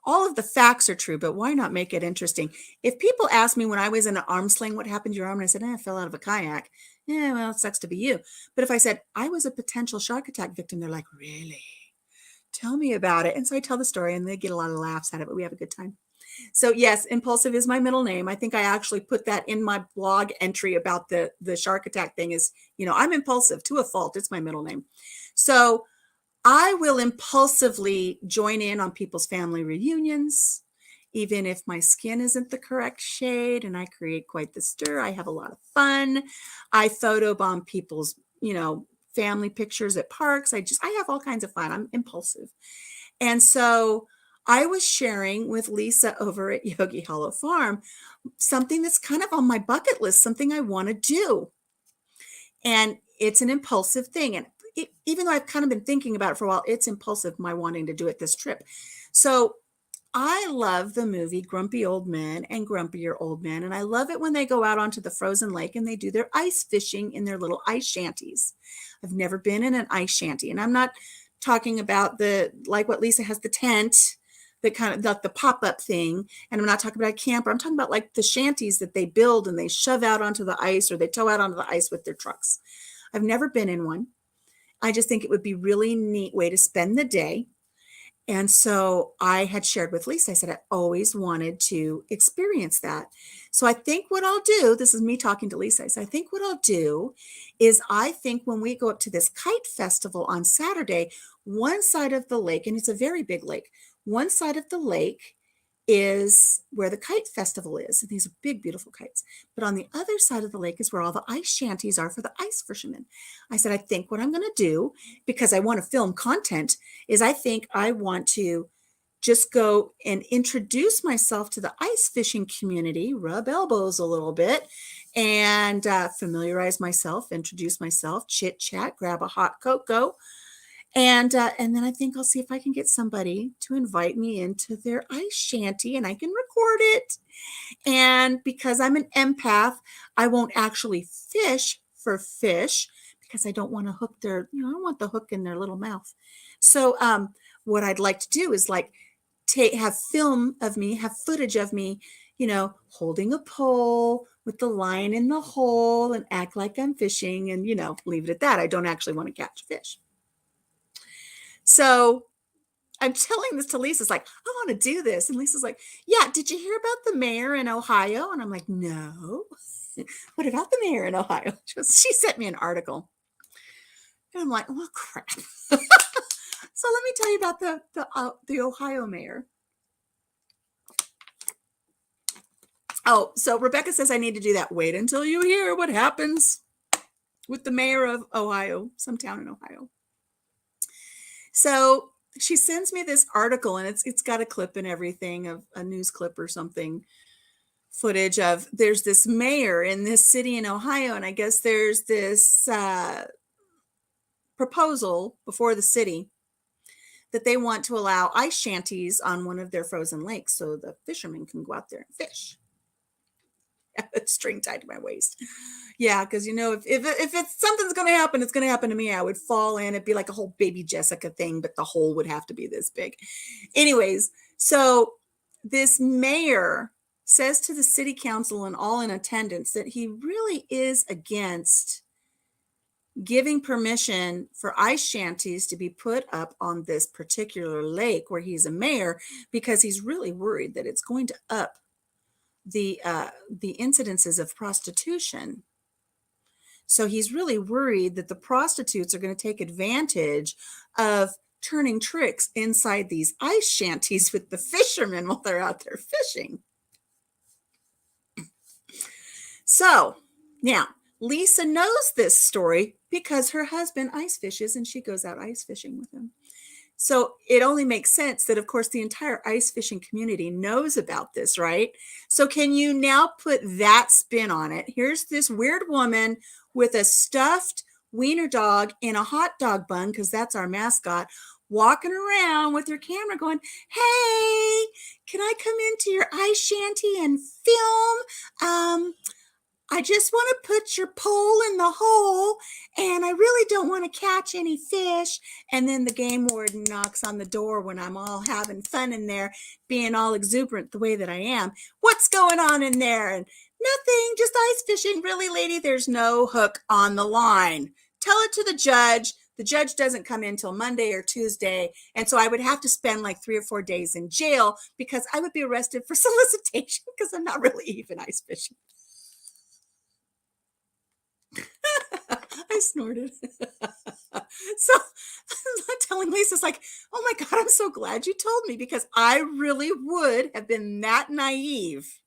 all of the facts are true, but why not make it interesting? If people ask me when I was in an arm sling, what happened to your arm? And I said, I fell out of a kayak. Yeah, well, it sucks to be you. But if I said I was a potential shark attack victim, they're like, really? Tell me about it. And so I tell the story and they get a lot of laughs at it, but we have a good time. So yes, impulsive is my middle name. I think I actually put that in my blog entry about the shark attack thing is, I'm impulsive to a fault. It's my middle name. So I will impulsively join in on people's family reunions, even if my skin isn't the correct shade, and I create quite the stir. I have a lot of fun. I photobomb people's, family pictures at parks. I have all kinds of fun. I'm impulsive. And so I was sharing with Lisa over at Yogi Hollow Farm something that's kind of on my bucket list, something I want to do. And it's an impulsive thing. And even though I've kind of been thinking about it for a while, it's impulsive, my wanting to do it this trip. So I love the movie Grumpy Old Men and Grumpier Old Men. And I love it when they go out onto the frozen lake and they do their ice fishing in their little ice shanties. I've never been in an ice shanty. And I'm not talking about like what Lisa has, the tent, the kind of the pop-up thing. And I'm not talking about a camper. I'm talking about like the shanties that they build and they shove out onto the ice or they tow out onto the ice with their trucks. I've never been in one. I just think it would be really neat way to spend the day. And so I had shared with Lisa, I said, I always wanted to experience that. So I think what I'll do, this is me talking to Lisa. I think what I'll do is I think when we go up to this kite festival on Saturday, one side of the lake, and it's a very big lake, one side of the lake is where the kite festival is. And these are big, beautiful kites. But on the other side of the lake is where all the ice shanties are for the ice fishermen. I said, I think what I'm going to do, because I want to film content, is I think I want to just go and introduce myself to the ice fishing community, rub elbows a little bit, and familiarize myself, introduce myself, chit chat, grab a hot cocoa. And then I think I'll see if I can get somebody to invite me into their ice shanty and I can record it. And because I'm an empath, I won't actually fish for fish because I don't want to hook I don't want the hook in their little mouth. So what I'd like to do is like have film of me, have footage of me, holding a pole with the line in the hole and act like I'm fishing and, leave it at that. I don't actually want to catch fish. So I'm telling this to Lisa. It's like, I want to do this. And Lisa's like, yeah, did you hear about the mayor in Ohio? And I'm like, no. What about the mayor in Ohio? She sent me an article. And I'm like, oh, crap. So let me tell you about the Ohio mayor. Oh, so Rebecca says I need to do that. Wait until you hear what happens with the mayor of Ohio, some town in Ohio. So she sends me this article, and it's got a clip and everything, of a news clip or something, footage of, there's this mayor in this city in Ohio, and I guess there's this proposal before the city that they want to allow ice shanties on one of their frozen lakes so the fishermen can go out there and fish. A string tied to my waist. Yeah, because if it's something's going to happen, it's going to happen to me. I would fall in. It'd be like a whole baby Jessica thing, but the hole would have to be this big. Anyways, so this mayor says to the city council and all in attendance that he really is against giving permission for ice shanties to be put up on this particular lake where he's a mayor, because he's really worried that it's going to up the incidences of prostitution. So he's really worried that the prostitutes are going to take advantage of turning tricks inside these ice shanties with the fishermen while they're out there fishing. So now Lisa knows this story because her husband ice fishes and she goes out ice fishing with him. So it only makes sense that, of course, the entire ice fishing community knows about this, right? So can you now put that spin on it? Here's this weird woman with a stuffed wiener dog in a hot dog bun, because that's our mascot, walking around with her camera going, hey, can I come into your ice shanty and film? I just want to put your pole in the hole, and I really don't want to catch any fish. And then the game warden knocks on the door when I'm all having fun in there, being all exuberant the way that I am. What's going on in there? And nothing, just ice fishing. Really, lady, there's no hook on the line. Tell it to the judge. The judge doesn't come in till Monday or Tuesday. And so I would have to spend like 3 or 4 days in jail because I would be arrested for solicitation because I'm not really even ice fishing. I snorted. So I'm telling Lisa, it's like, oh my God, I'm so glad you told me, because I really would have been that naive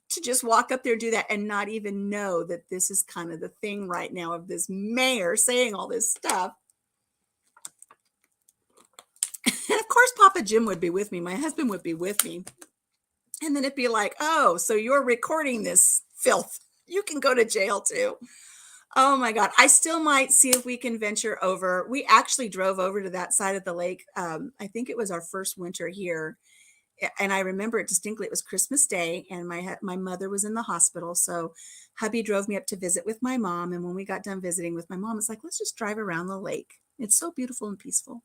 to just walk up there and do that and not even know that this is kind of the thing right now of this mayor saying all this stuff. And of course, Papa Jim would be with me. My husband would be with me. And then it'd be like, oh, so you're recording this filth. You can go to jail too. Oh my God. I still might see if we can venture over. We actually drove over to that side of the lake. I think it was our first winter here. And I remember it distinctly. It was Christmas Day and my mother was in the hospital. So hubby drove me up to visit with my mom. And when we got done visiting with my mom, it's like, let's just drive around the lake. It's so beautiful and peaceful.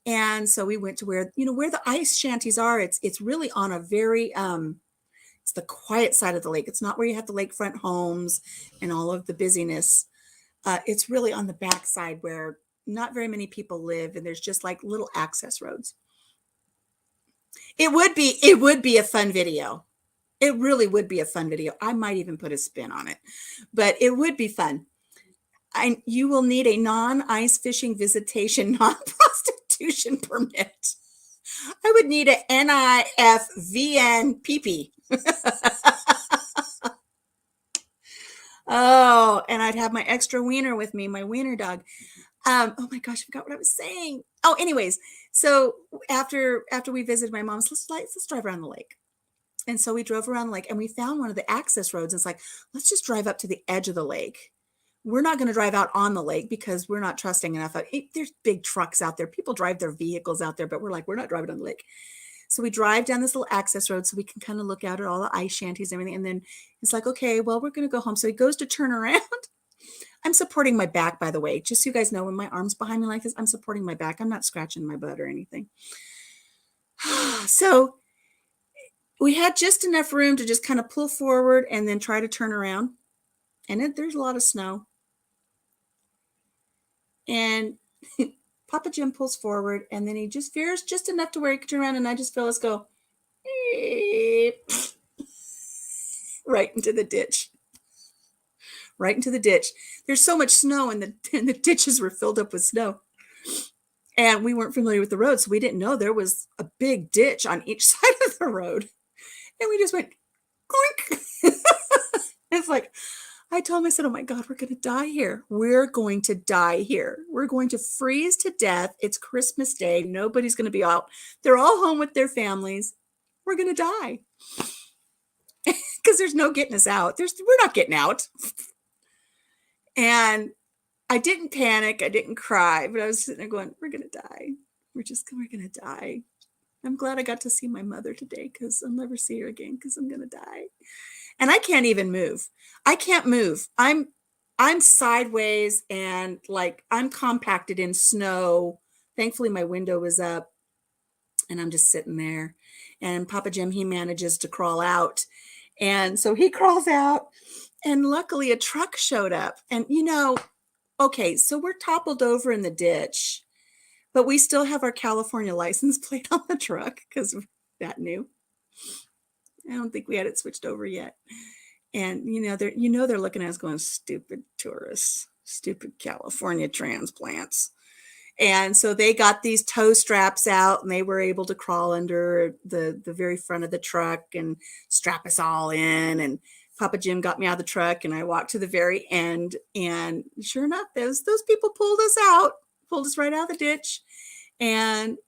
And so we went to where the ice shanties are. It's really on a very, it's the quiet side of the lake. It's not where you have the lakefront homes and all of the busyness. It's really on the back side where not very many people live, and there's just like little access roads. It would be a fun video. It really would be a fun video. I might even put a spin on it, but it would be fun. You will need a non-ice fishing visitation, non-prostitution permit. I would need a NIFVN PP. Oh, and I'd have my extra wiener with me, my wiener dog. Oh my gosh, I forgot what I was saying. Oh, anyways, so after we visited my mom's, let's drive around the lake. And so we drove around the lake and we found one of the access roads. It's like, let's just drive up to the edge of the lake. We're not going to drive out on the lake because we're not trusting enough. There's big trucks out there. People drive their vehicles out there, but we're not driving on the lake. So we drive down this little access road so we can kind of look out at all the ice shanties and everything. And then it's like, okay, well, we're going to go home. So he goes to turn around. I'm supporting my back, by the way, just so you guys know, when my arm's behind me like this, I'm supporting my back. I'm not scratching my butt or anything. So we had just enough room to just kind of pull forward and then try to turn around. And there's a lot of snow. And Papa Jim pulls forward, and then he just veers just enough to where he can turn around, and I just feel us go right into the ditch. Right into the ditch. There's so much snow, and the ditches were filled up with snow. And we weren't familiar with the road, so we didn't know there was a big ditch on each side of the road. And we just went, clink. It's like, I told him, I said, oh my God, we're going to die here. We're going to die here. We're going to freeze to death. It's Christmas Day. Nobody's going to be out. They're all home with their families. We're going to die because there's no getting us out. We're not getting out. And I didn't panic. I didn't cry, but I was sitting there going, we're going to die. We're going to die. I'm glad I got to see my mother today because I'll never see her again because I'm going to die. And I can't even move. I can't move. I'm sideways and like I'm compacted in snow. Thankfully, my window was up and I'm just sitting there. And Papa Jim, he manages to crawl out. And so he crawls out. And luckily, a truck showed up. And, okay, so we're toppled over in the ditch, but we still have our California license plate on the truck because we're that new. I don't think we had it switched over yet. And, they're looking at us going, stupid tourists, stupid California transplants. And so they got these tow straps out and they were able to crawl under the very front of the truck and strap us all in. And Papa Jim got me out of the truck and I walked to the very end. And sure enough, those people pulled us right out of the ditch. And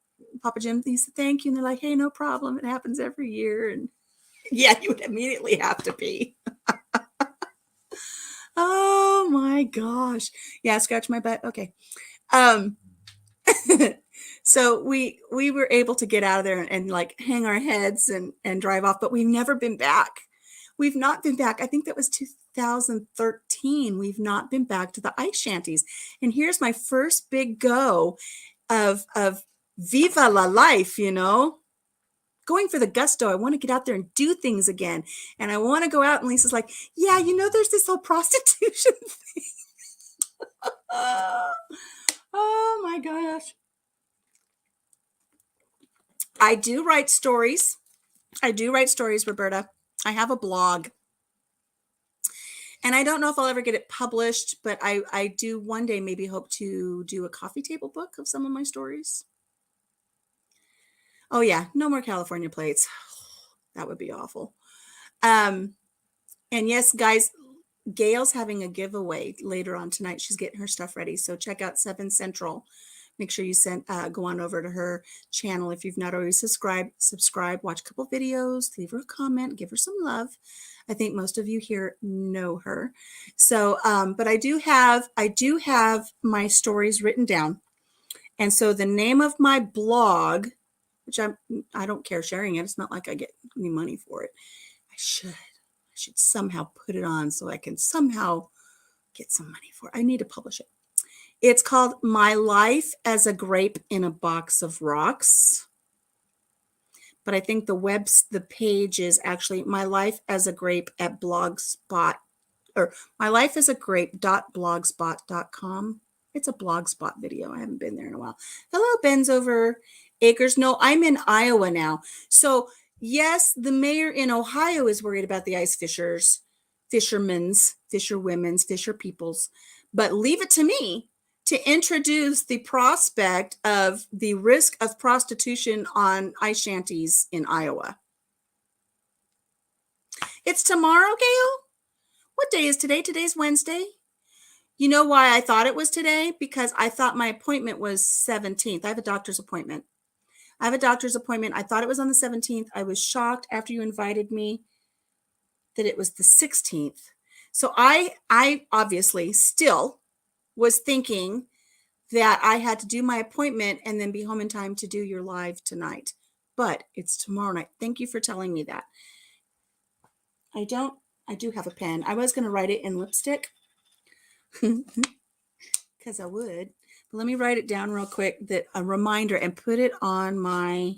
Papa Jim, he said, thank you. And they're like, hey, no problem. It happens every year. And yeah, you would immediately have to be. Oh my gosh. Yeah, scratch my butt. Okay. So we were able to get out of there and like hang our heads and drive off, but we've never been back. We've not been back. I think that was 2013. We've not been back to the ice shanties. And here's my first big go of Viva la life, going for the gusto. I want to get out there and do things again. And I want to go out. And Lisa's like, yeah, there's this whole prostitution thing. Oh my gosh. I do write stories, Roberta. I have a blog. And I don't know if I'll ever get it published, but I do one day maybe hope to do a coffee table book of some of my stories. Oh yeah, no more California plates. That would be awful. And yes, guys, Gail's having a giveaway later on tonight. She's getting her stuff ready. So check out 7 Central. Make sure you go on over to her channel. If you've not already subscribe, watch a couple videos, leave her a comment, give her some love. I think most of you here know her. So, but I do have my stories written down. And so the name of my blog, which I don't care sharing it. It's not like I get any money for it. I should somehow put it on so I can somehow get some money for it. I need to publish it. It's called My Life as a Grape in a Box of Rocks. But I think the page is actually My Life as a Grape at Blogspot, or mylifeasagrape.blogspot.com. It's a Blogspot video. I haven't been there in a while. Hello, Ben's over Acres. No, I'm in Iowa now. So yes, the mayor in Ohio is worried about the ice fishermen's, fisherwomen's, fisher peoples, but leave it to me to introduce the prospect of the risk of prostitution on ice shanties in Iowa. It's tomorrow, Gail? What day is today? Today's Wednesday. You know why I thought it was today? Because I thought my appointment was 17th. I have a doctor's appointment. I thought it was on the 17th. I was shocked after you invited me that it was the 16th. So I obviously still was thinking that I had to do my appointment and then be home in time to do your live tonight. But it's tomorrow night. Thank you for telling me that. I do have a pen. I was going to write it in lipstick because I would. But let me write it down real quick, a reminder, and put it on my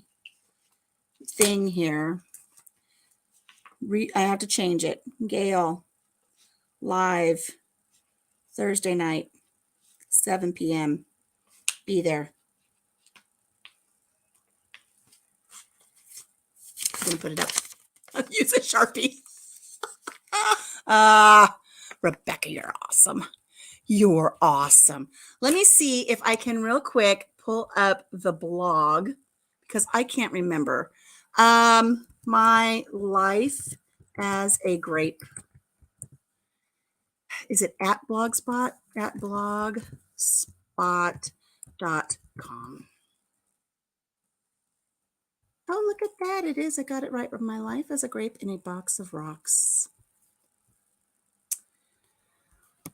thing here. I have to change it. Gail, live, Thursday night, 7 p.m. Be there. I'm going to put it up. I'll use a Sharpie. Rebecca, you're awesome. You're awesome. Let me see if I can real quick pull up the blog because I can't remember. My Life as a Grape. is it at Blogspot? At blogspot.com. Oh, look at that. It is. I got it right. My life as a grape in a box of rocks.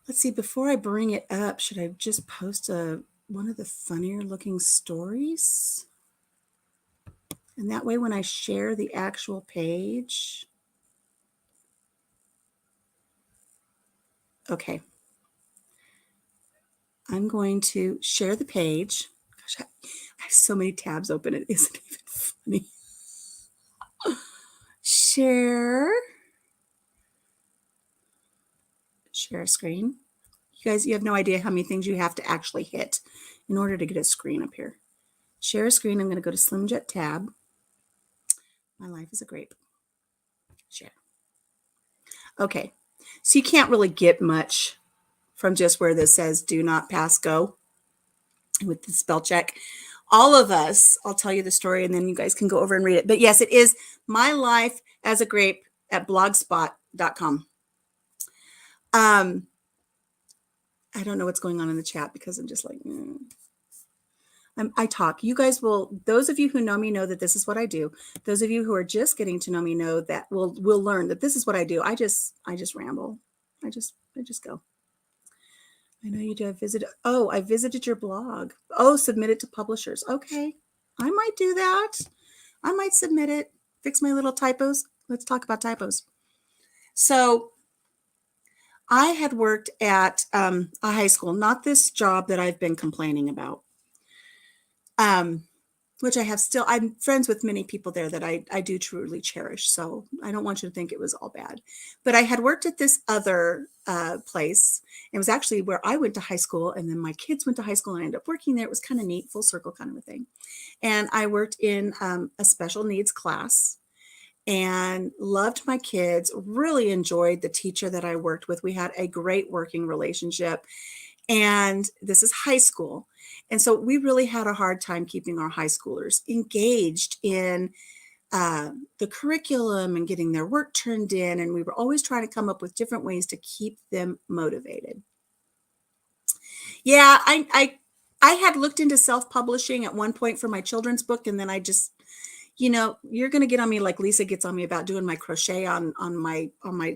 Let's see. Before I bring it up, should I just post one of the funnier looking stories? And that way when I share the actual page. Okay. I'm going to share the page. Gosh, I have so many tabs open. It isn't even funny. Share screen. You guys, you have no idea how many things you have to actually hit in order to get a screen up here. Share a screen. I'm going to go to SlimJet tab. My life is a grape. Share. Okay. So you can't really get much from just where this says do not pass go with the spell check. All of us, I'll tell you the story and then you guys can go over and read it. But yes, it is My Life as a Grape at blogspot.com. I don't know what's going on in the chat because I'm just like, I talk. You guys will, those of you who know me know that this is what I do. Those of you who are just getting to know me know that will learn that this is what I do. I just ramble. I just go. I know you do. I visited your blog. Oh, submit it to publishers. Okay. I might do that. I might submit it, fix my little typos. Let's talk about typos. So I had worked at a high school, not this job that I've been complaining about, which I have still. I'm friends with many people there that I do truly cherish. So I don't want you to think it was all bad. But I had worked at this other place. It was actually where I went to high school, and then my kids went to high school, and I ended up working there. It was kind of neat, full circle kind of a thing. And I worked in a special needs class. And loved my kids, really enjoyed the teacher that I worked with. We had a great working relationship. And this is high school. And so we really had a hard time keeping our high schoolers engaged in the curriculum and getting their work turned in. And we were always trying to come up with different ways to keep them motivated. Yeah, I had looked into self-publishing at one point for my children's book. And then I just, you're going to get on me like Lisa gets on me about doing my crochet on my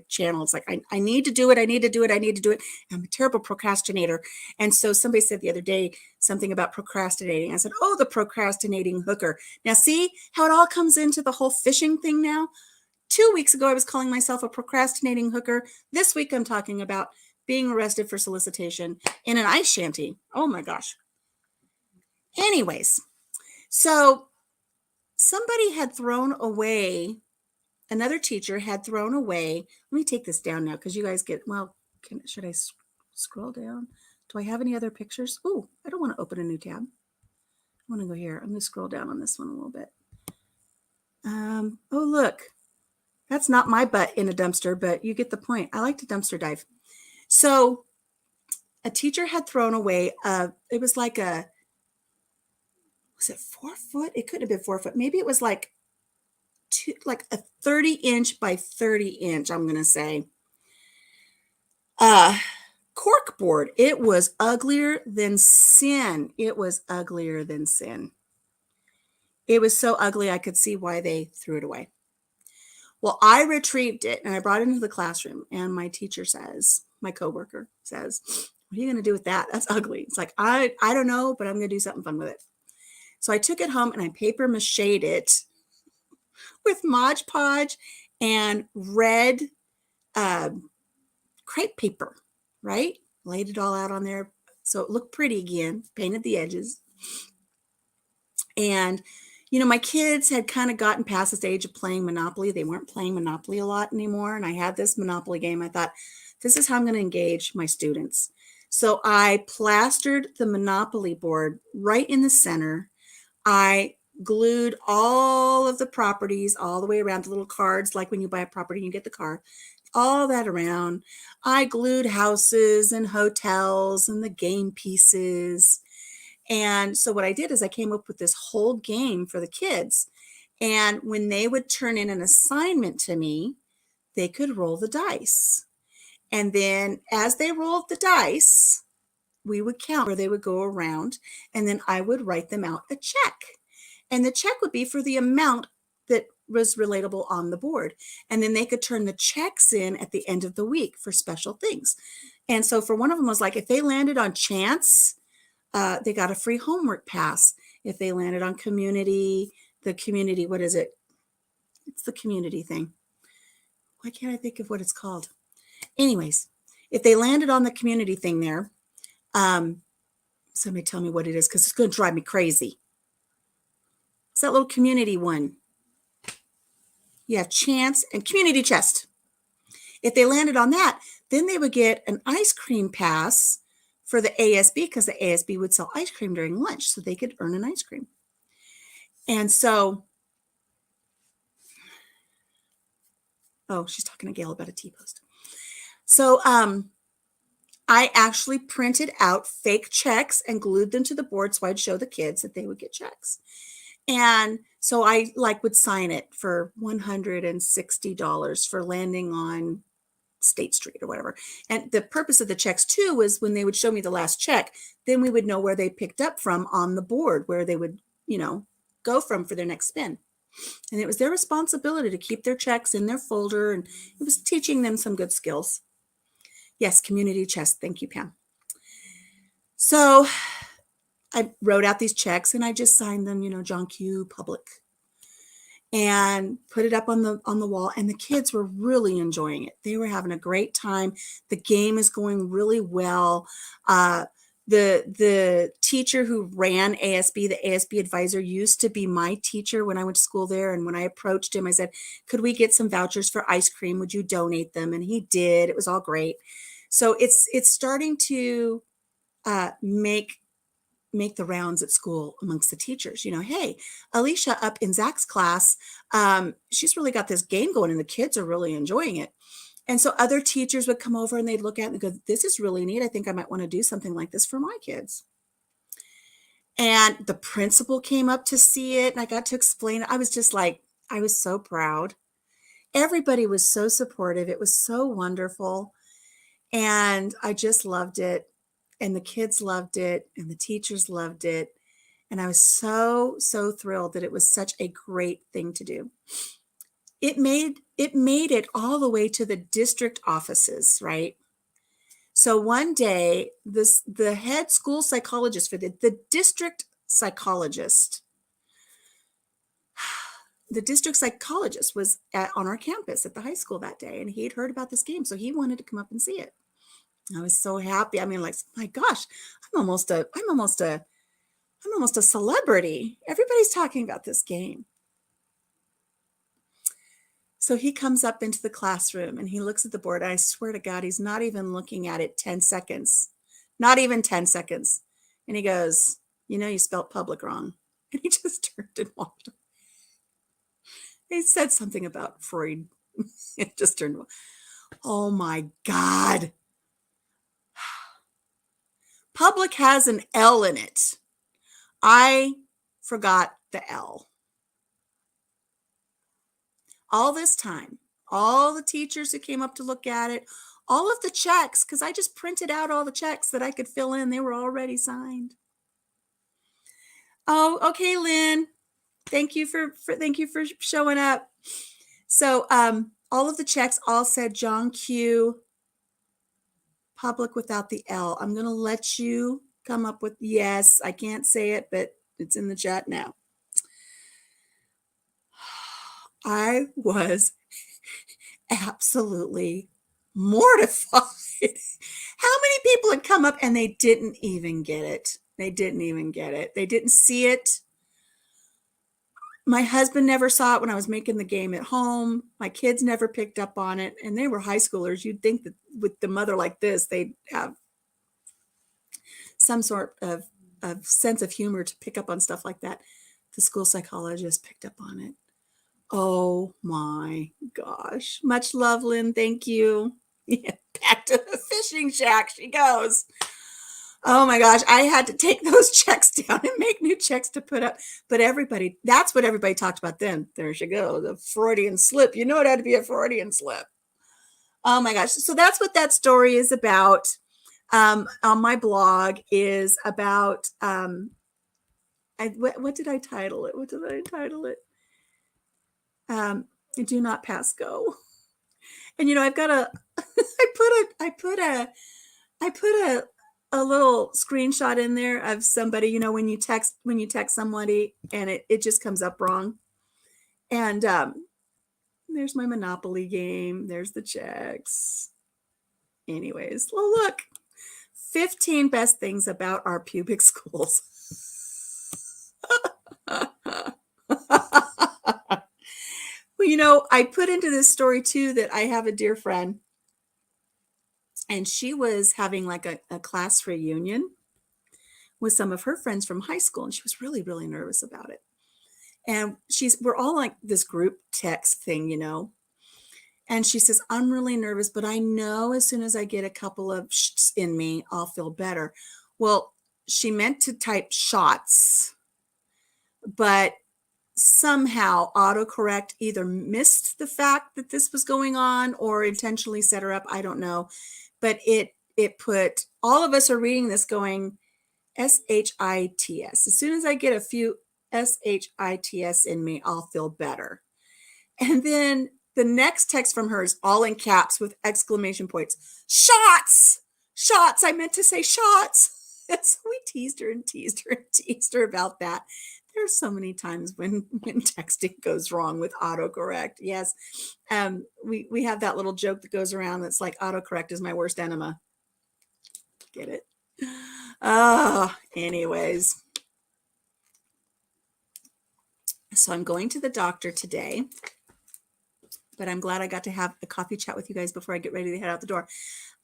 channel. It's like, I need to do it. I need to do it. I need to do it. I'm a terrible procrastinator. And so somebody said the other day something about procrastinating. I said, oh, the procrastinating hooker. Now see how it all comes into the whole fishing thing now? 2 weeks ago, I was calling myself a procrastinating hooker. This week, I'm talking about being arrested for solicitation in an ice shanty. Oh my gosh. Anyways, so somebody had thrown away, another teacher had thrown away. Let me take this down now because you guys get, well, should I scroll down? Do I have any other pictures? Oh, I don't want to open a new tab. I want to go here. I'm going to scroll down on this one a little bit. Oh, look, that's not my butt in a dumpster, but you get the point. I like to dumpster dive. So a teacher had thrown away, it was like was it 4 foot? It couldn't have been 4 foot. Maybe it was like a 30-inch by 30-inch, I'm going to say, cork board. It was uglier than sin. It was uglier than sin. It was so ugly, I could see why they threw it away. Well, I retrieved it and I brought it into the classroom, and my teacher says, my coworker says, what are you going to do with that? That's ugly. It's like, I don't know, but I'm going to do something fun with it. So I took it home and I paper machéed it with Mod Podge and red crepe paper, right? Laid it all out on there so it looked pretty again, painted the edges. And, my kids had kind of gotten past this age of playing Monopoly. They weren't playing Monopoly a lot anymore. And I had this Monopoly game. I thought, this is how I'm going to engage my students. So I plastered the Monopoly board right in the center. I glued all of the properties all the way around, the little cards, like when you buy a property, you get the card, all that around. I glued houses and hotels and the game pieces. And so what I did is I came up with this whole game for the kids. And when they would turn in an assignment to me, they could roll the dice. And then as they rolled the dice, we would count, or they would go around, and then I would write them out a check. And the check would be for the amount that was relatable on the board. And then they could turn the checks in at the end of the week for special things. And so for one of them was like, if they landed on chance, they got a free homework pass. If they landed on community, what is it? It's the community thing. Why can't I think of what it's called? Anyways, if they landed on the community thing there, somebody tell me what it is, because it's going to drive me crazy. It's that little community one. You have chance and community chest. If they landed on that, then they would get an ice cream pass for the ASB, because the ASB would sell ice cream during lunch, so they could earn an ice cream. And so, oh, she's talking to Gail about a T-post. So I actually printed out fake checks and glued them to the board so I'd show the kids that they would get checks. And so I would sign it for $160 for landing on State Street or whatever. And the purpose of the checks too was when they would show me the last check, then we would know where they picked up from on the board, where they would, go from for their next spin. And it was their responsibility to keep their checks in their folder, and it was teaching them some good skills. Yes, community chest. Thank you, Pam. So I wrote out these checks and I just signed them, John Q. Public, and put it up on the wall. And the kids were really enjoying it. They were having a great time. The game is going really well. The teacher who ran ASB, the ASB advisor, used to be my teacher when I went to school there. And when I approached him, I said, could we get some vouchers for ice cream? Would you donate them? And he did. It was all great. So it's starting to make the rounds at school amongst the teachers. Hey, Alicia up in Zach's class, she's really got this game going and the kids are really enjoying it. And so other teachers would come over and they'd look at it and go, this is really neat. I think I might want to do something like this for my kids. And the principal came up to see it and I got to explain it. I was just like, I was so proud. Everybody was so supportive. It was so wonderful. And I just loved it. And the kids loved it and the teachers loved it. And I was so, so thrilled that it was such a great thing to do. It made it all the way to the district offices, right? So one day, the head school psychologist for the district psychologist, was on our campus at the high school that day, and he had heard about this game, so he wanted to come up and see it. I was so happy. I mean, like, my gosh, I'm almost a celebrity. Everybody's talking about this game. So he comes up into the classroom and he looks at the board. And I swear to God, he's not even looking at it 10 seconds, not even 10 seconds. And he goes, you spelled public wrong. And he just turned and walked away. He said something about Freud. It just turned. Oh my God. Public has an L in it. I forgot the L. All this time, all the teachers who came up to look at it, all of the checks, because I just printed out all the checks that I could fill in. They were already signed. Oh, okay, Lynn. Thank you for showing up. So all of the checks all said John Q. Public without the L. I'm going to let you come up with, yes, I can't say it, but it's in the chat now. I was absolutely mortified. How many people had come up and they didn't even get it? They didn't see it. My husband never saw it when I was making the game at home. My kids never picked up on it, and they were high schoolers. You'd think that with the mother like this, they'd have some sort of sense of humor to pick up on stuff like that. The school psychologist picked up on it. Oh my gosh. Much love, Lynn. Thank you. Yeah, back to the fishing shack she goes. Oh my gosh. I had to take those checks down and make new checks to put up. But that's what everybody talked about then. There she goes. The Freudian slip. It had to be a Freudian slip. Oh my gosh. So that's what that story is about. On my blog is about, what did I title it? What did I title it? Do not pass go. And I've got I put a little screenshot in there of somebody, when you text somebody and it just comes up wrong. And there's my Monopoly game. There's the checks. Anyways, well, look, 15 best things about our pubic schools. Well, I put into this story too that I have a dear friend, and she was having like a class reunion with some of her friends from high school, and she was really, really nervous about it. And we're all like this group text thing, and she says, I'm really nervous, but I know as soon as I get a couple of shts in me, I'll feel better. Well, she meant to type shots, but somehow autocorrect either missed the fact that this was going on or intentionally set her up. I don't know. But it put, all of us are reading this going, SHITS. As soon as I get a few SHITS in me, I'll feel better. And then the next text from her is all in caps with exclamation points. Shots! Shots! I meant to say shots. And so we teased her and teased her and teased her about that. There's so many times when texting goes wrong with autocorrect. Yes. We have that little joke that goes around that's like, autocorrect is my worst enema. Get it? Anyways. So I'm going to the doctor today, but I'm glad I got to have a coffee chat with you guys before I get ready to head out the door.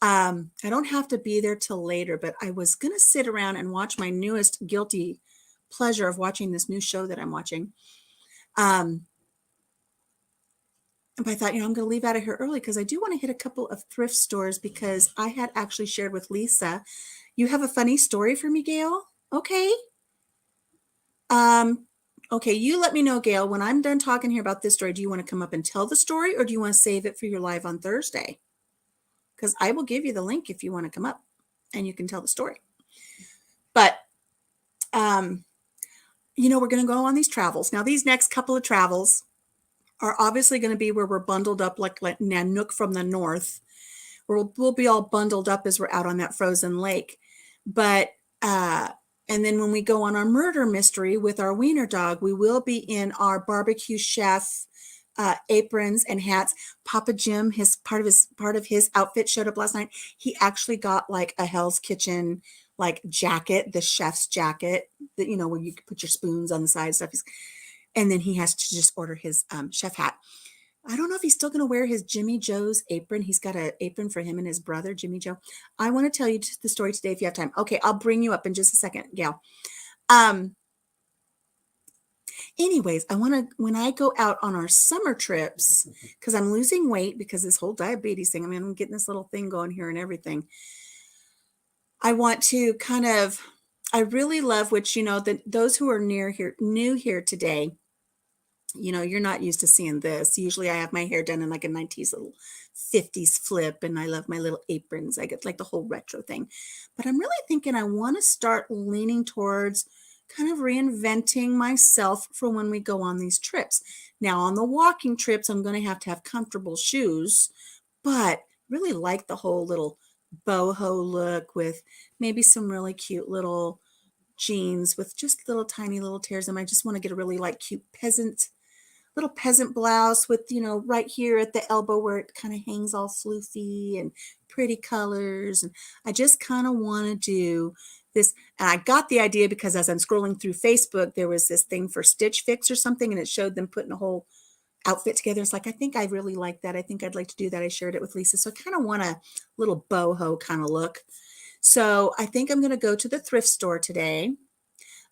I don't have to be there till later, but I was going to sit around and watch my newest guilty pleasure of watching this new show that I'm watching. But I thought, I'm going to leave out of here early because I do want to hit a couple of thrift stores, because I had actually shared with Lisa. You have a funny story for me, Gail? Okay. Okay, you let me know, Gail, when I'm done talking here about this story, do you want to come up and tell the story, or do you want to save it for your live on Thursday? Because I will give you the link if you want to come up and you can tell the story. But, we're going to go on these travels. Now, these next couple of travels are obviously going to be where we're bundled up like Nanook from the north, where we'll be all bundled up as we're out on that frozen lake. But, and then when we go on our murder mystery with our wiener dog, we will be in our barbecue chef aprons and hats. Papa Jim, part of his outfit showed up last night. He actually got like a Hell's Kitchen like jacket, the chef's jacket that where you can put your spoons on the side stuff. And then he has to just order his chef hat. I don't know if he's still going to wear his Jimmy Joe's apron. He's got an apron for him and his brother, Jimmy Joe. I want to tell you the story today if you have time. Okay, I'll bring you up in just a second, Gail. Anyways, when I go out on our summer trips, because I'm losing weight because this whole diabetes thing, I'm getting this little thing going here and everything. I want to I really love, which, that those who are new here today, you're not used to seeing this. Usually I have my hair done in like a 90s little 50s flip, and I love my little aprons. I get like the whole retro thing. But I'm really thinking I want to start leaning towards kind of reinventing myself for when we go on these trips. Now, on the walking trips, I'm going to have comfortable shoes, but really like the whole little boho look with maybe some really cute little jeans with just little tiny little tears. And I just want to get a really like cute little peasant blouse with, right here at the elbow where it kind of hangs all floofy and pretty colors. And I just kind of want to do this. And I got the idea because as I'm scrolling through Facebook, there was this thing for Stitch Fix or something, and it showed them putting a whole outfit together. It's like, I think I really like that. I think I'd like to do that. I shared it with Lisa. So I kind of want a little boho kind of look. So I think I'm going to go to the thrift store today.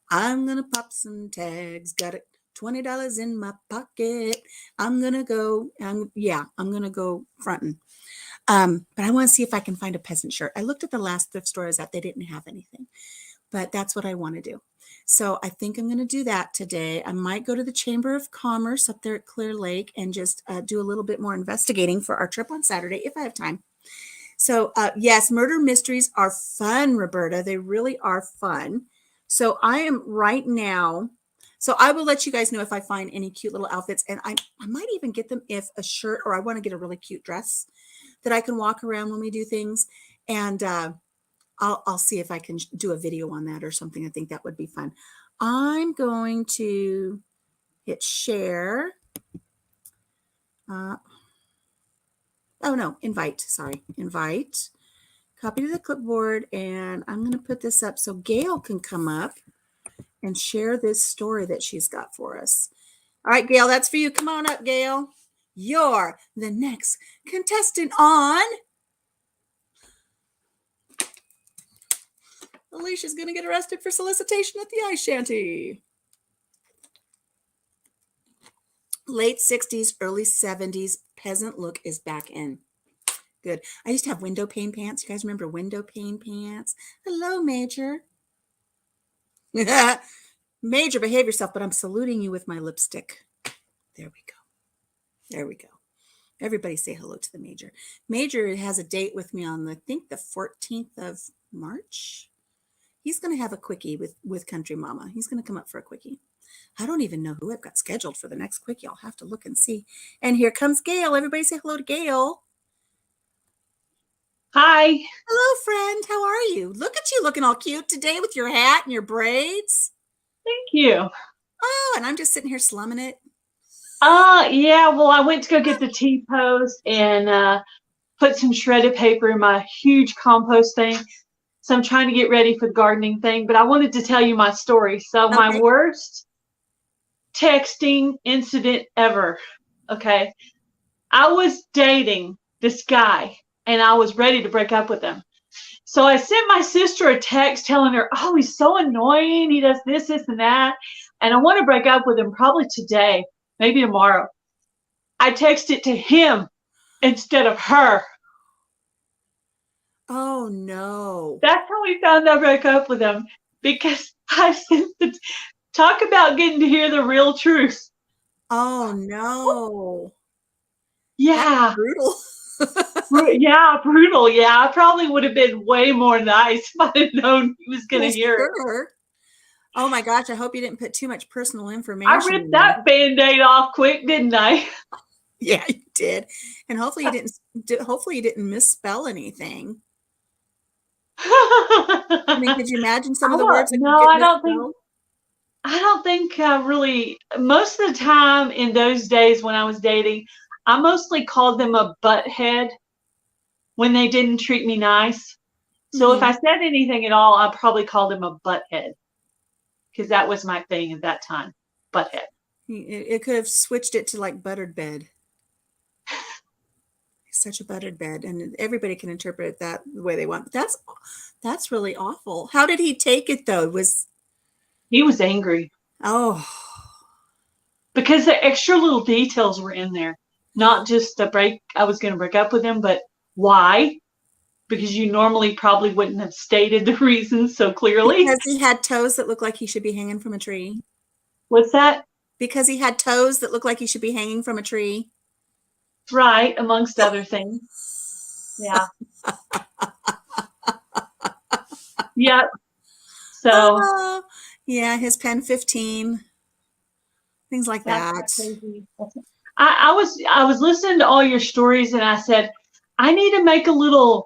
I'm going to pop some tags. Got it. $20 in my pocket. I'm going to go fronting. But I want to see if I can find a peasant shirt. I looked at the last thrift store I was at. They didn't have anything, but that's what I want to do. So I think I'm going to do that today. I might go to the Chamber of Commerce up there at Clear Lake and just do a little bit more investigating for our trip on Saturday if I have time. So yes, murder mysteries are fun, Roberta. They really are fun. So I am right now. So I will let you guys know if I find any cute little outfits, and I might even get them if a shirt, or I want to get a really cute dress that I can walk around when we do things. And I'll see if I can do a video on that or something. I think that would be fun. I'm going to hit share. Oh no, invite. Sorry, invite. Copy to the clipboard, and I'm going to put this up so Gail can come up and share this story that she's got for us. All right, Gail, that's for you. Come on up, Gail. You're the next contestant on Alicia's going to get arrested for solicitation at the ice shanty. Late 60s, early 70s, peasant look is back in. Good. I used to have window pane pants. You guys remember window pane pants? Hello, Major. Major, behave yourself, but I'm saluting you with my lipstick. There we go. There we go. Everybody say hello to the Major. Major has a date with me on, I think, the 14th of March. He's going to have a quickie with Country Mama. He's going to come up for a quickie. I don't even know who I've got scheduled for the next quickie. I'll have to look and see. And here comes Gail. Everybody say hello to Gail. Hi. Hello, friend. How are you? Look at you looking all cute today with your hat and your braids. Thank you. Oh, and I'm just sitting here slumming it. Yeah, well, I went to go get the T-post and put some shredded paper in my huge compost thing. So I'm trying to get ready for the gardening thing, but I wanted to tell you my story. So my worst texting incident ever. Okay. I was dating this guy and I was ready to break up with him. So I sent my sister a text telling her, oh, he's so annoying. He does this, and that. And I want to break up with him probably today, maybe tomorrow. I texted to him instead of her. Oh, no. That's how we found out I broke up with him, because I sent the talk about getting to hear the real truth. Oh, no. Yeah. That's brutal. Yeah, brutal. Yeah, I probably would have been way more nice if I had known he was going to hear it. Oh my gosh, I hope you didn't put too much personal information. I ripped that Band-Aid off quick, didn't I? Yeah, you did. And hopefully you didn't misspell anything. I mean, could you imagine some of the words that No, get I don't think really. Most of the time in those days when I was dating, I mostly called them a butthead when they didn't treat me nice. So if I said anything at all, I probably called him a butthead, because that was my thing at that time. Butthead. It could have switched it to like buttered bed. Such a buttered bed, and everybody can interpret it that the way they want. But that's really awful. How did he take it though? He was angry. Oh, because the extra little details were in there. Not just I was going to break up with him, but why? Because you normally probably wouldn't have stated the reasons so clearly. Because he had toes that looked like he should be hanging from a tree. What's that? Because he had toes that looked like he should be hanging from a tree. Right, amongst other things. Yeah. Yep. So. Yeah, his pen 15. Things like that. Crazy. I was listening to all your stories, and I said, I need to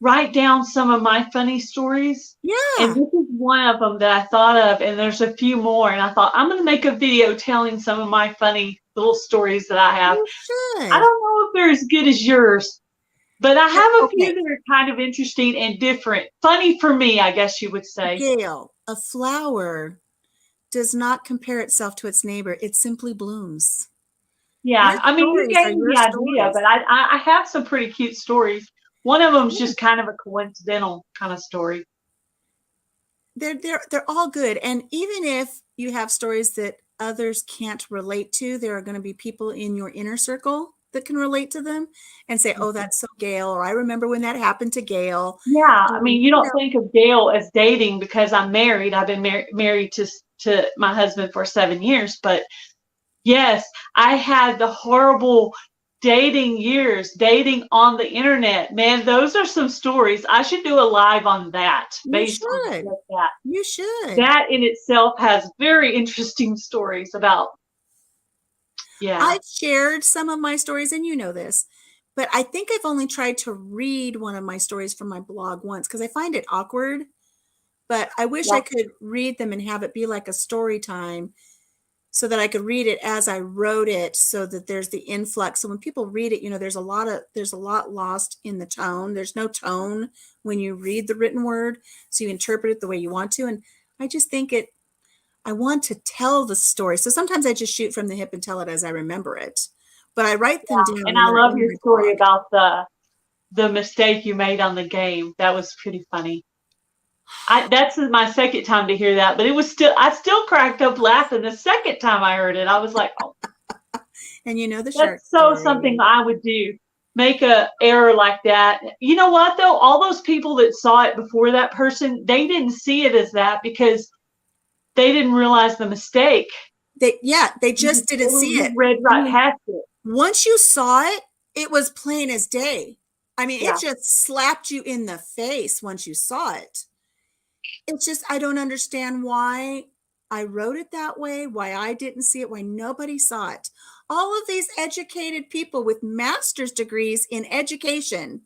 write down some of my funny stories. Yeah. And this is one of them that I thought of, and there's a few more. And I thought, I'm going to make a video telling some of my funny little stories that I have. You should. I don't know if they're as good as yours, but I have a few that are kind of interesting and different. Funny for me, I guess you would say. Gail, a flower does not compare itself to its neighbor. It simply blooms. Yeah, I mean, you gave me the idea, but I have some pretty cute stories. One of them is just kind of a coincidental kind of story. They're all good. And even if you have stories that others can't relate to, there are going to be people in your inner circle that can relate to them and say, oh, that's so Gail, or I remember when that happened to Gail. Yeah, I mean, you You don't know, think of Gail as dating because I'm married. I've been married to my husband for 7 years, but yes, I had the horrible dating years, dating on the internet. Man, those are some stories. I should do a live on that you based on should. just that. You should. That in itself has very interesting stories about, yeah. I've shared some of my stories, and you know this, but I think I've only tried to read one of my stories from my blog once because I find it awkward. But I wish I Yeah. could read them and have it be like a story time so that I could read it as I wrote it so that there's the influx. So when people read it, there's a lot lost in the tone. There's no tone when you read the written word. So you interpret it the way you want to. And I just think I want to tell the story. So sometimes I just shoot from the hip and tell it as I remember it. But I write them down And and I they're love in your my story blog. about the mistake you made on the game. That was pretty funny. That's my second time to hear that, but I still cracked up laughing the second time I heard it. I was like, oh, And you know the shark that's so something story. I would do. Make a error like that. You know what though? All those people that saw it before that person, they didn't see it as that because they didn't realize the mistake. They just They didn't see it. read right past it. Once you saw it, it was plain as day. I mean, it Yeah. just slapped you in the face once you saw it. It's just, I don't understand why I wrote it that way, why I didn't see it, why nobody saw it. All of these educated people with master's degrees in education,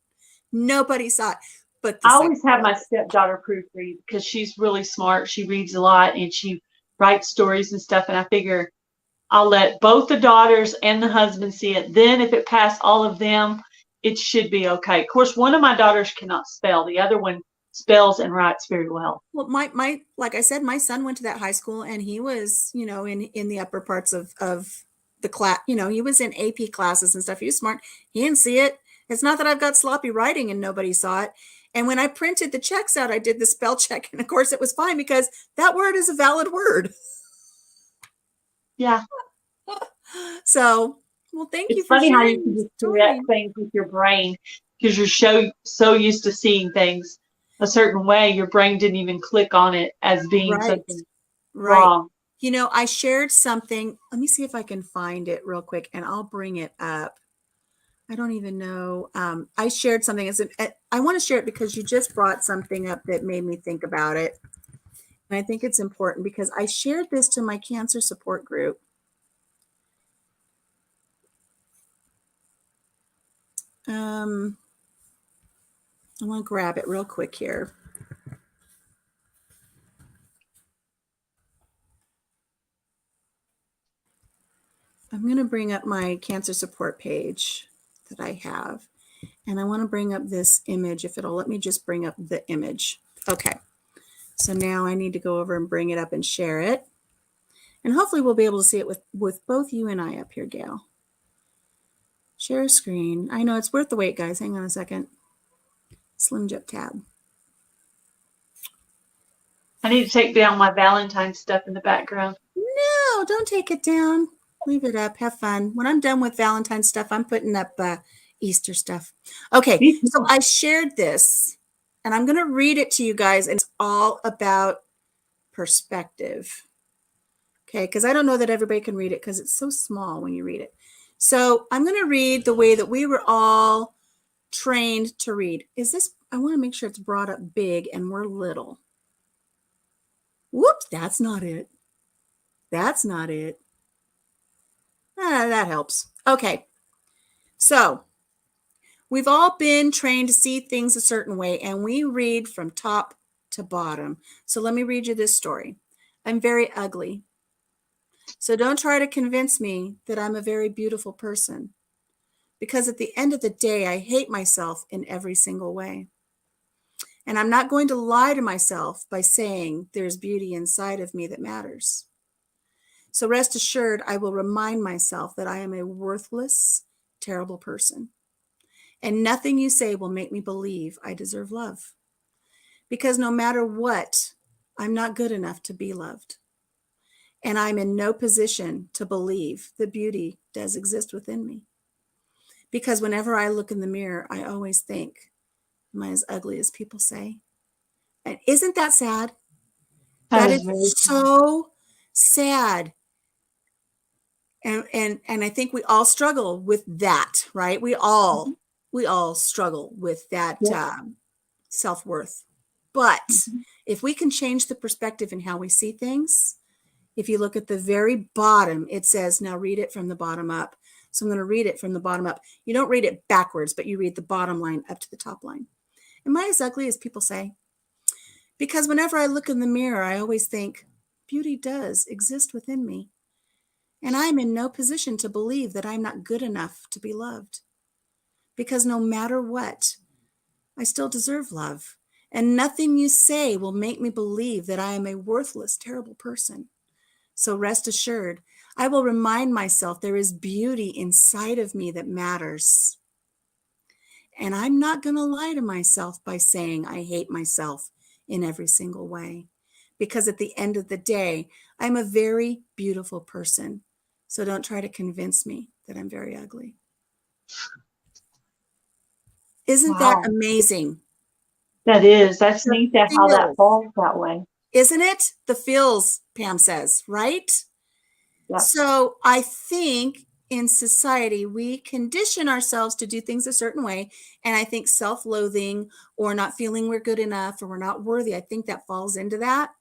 nobody saw it. But the I second, always have my stepdaughter proofread because she's really smart. She reads a lot and she writes stories and stuff. And I figure I'll let both the daughters and the husband see it. Then if it passed all of them, it should be okay. Of course, one of my daughters cannot spell. The other one spells and writes very well. well, my like I said, my son went to that high school and he was, in the upper parts of the class, he was in AP classes and stuff. He was smart. He didn't see it. It's not that I've got sloppy writing and nobody saw it. And when I printed the checks out, I did the spell check. And of course it was fine because that word is a valid word. Yeah. So, well, thank you It's for funny how you sharing can your just story. correct things with your brain because you're so used to seeing things a certain way, your brain didn't even click on it as being Right. something Right. wrong. I shared something. Let me see if I can find it real quick and I'll bring it up. I don't even know. I shared something I want to share it because you just brought something up that made me think about it. And I think it's important because I shared this to my cancer support group. I want to grab it real quick here. I'm going to bring up my cancer support page that I have. And I want to bring up this image. If it'll let me just bring up the image. Okay. So now I need to go over and bring it up and share it. And hopefully we'll be able to see it with both you and I up here, Gail. Share screen. I know it's worth the wait, guys. Hang on a second. Slim Jip tab. I need to take down my Valentine's stuff in the background. No, don't take it down. Leave it up. Have fun. When I'm done with Valentine's stuff, I'm putting up Easter stuff. Okay, so I shared this, and I'm going to read it to you guys. And it's all about perspective. Okay, because I don't know that everybody can read it because it's so small when you read it. So I'm going to read the way that we were all trained to read. I want to make sure it's brought up big and we're little. Whoops, that's not it. That's not it. That helps. Okay. So we've all been trained to see things a certain way and we read from top to bottom. So let me read you this story. I'm very ugly. So don't try to convince me that I'm a very beautiful person, because at the end of the day, I hate myself in every single way. And I'm not going to lie to myself by saying there's beauty inside of me that matters. So rest assured, I will remind myself that I am a worthless, terrible person. And nothing you say will make me believe I deserve love. Because no matter what, I'm not good enough to be loved. And I'm in no position to believe that beauty does exist within me. Because whenever I look in the mirror, I always think, am I as ugly as people say? And isn't that sad? That That is is very sad. so sad. And I think we all struggle with that, right? Mhm. We all struggle with that Yep. self-worth. But Mhm. if we can change the perspective in how we see things, if you look at the very bottom, it says, now read it from the bottom up. So I'm going to read it from the bottom up. You don't read it backwards, but you read the bottom line up to the top line. Am I as ugly as people say? Because whenever I look in the mirror, I always think, beauty does exist within me. And I am in no position to believe that I'm not good enough to be loved. Because no matter what, I still deserve love. And nothing you say will make me believe that I am a worthless, terrible person. So rest assured, I will remind myself there is beauty inside of me that matters. And I'm not going to lie to myself by saying I hate myself in every single way. Because at the end of the day, I'm a very beautiful person. So don't try to convince me that I'm very ugly. Isn't that Wow. amazing? That is. That's The neat that how that feels, falls that way. isn't it? The feels, Pam says, right? Yep. So I think in society, we condition ourselves to do things a certain way. And I think self-loathing or not feeling we're good enough or we're not worthy, I think that falls into that.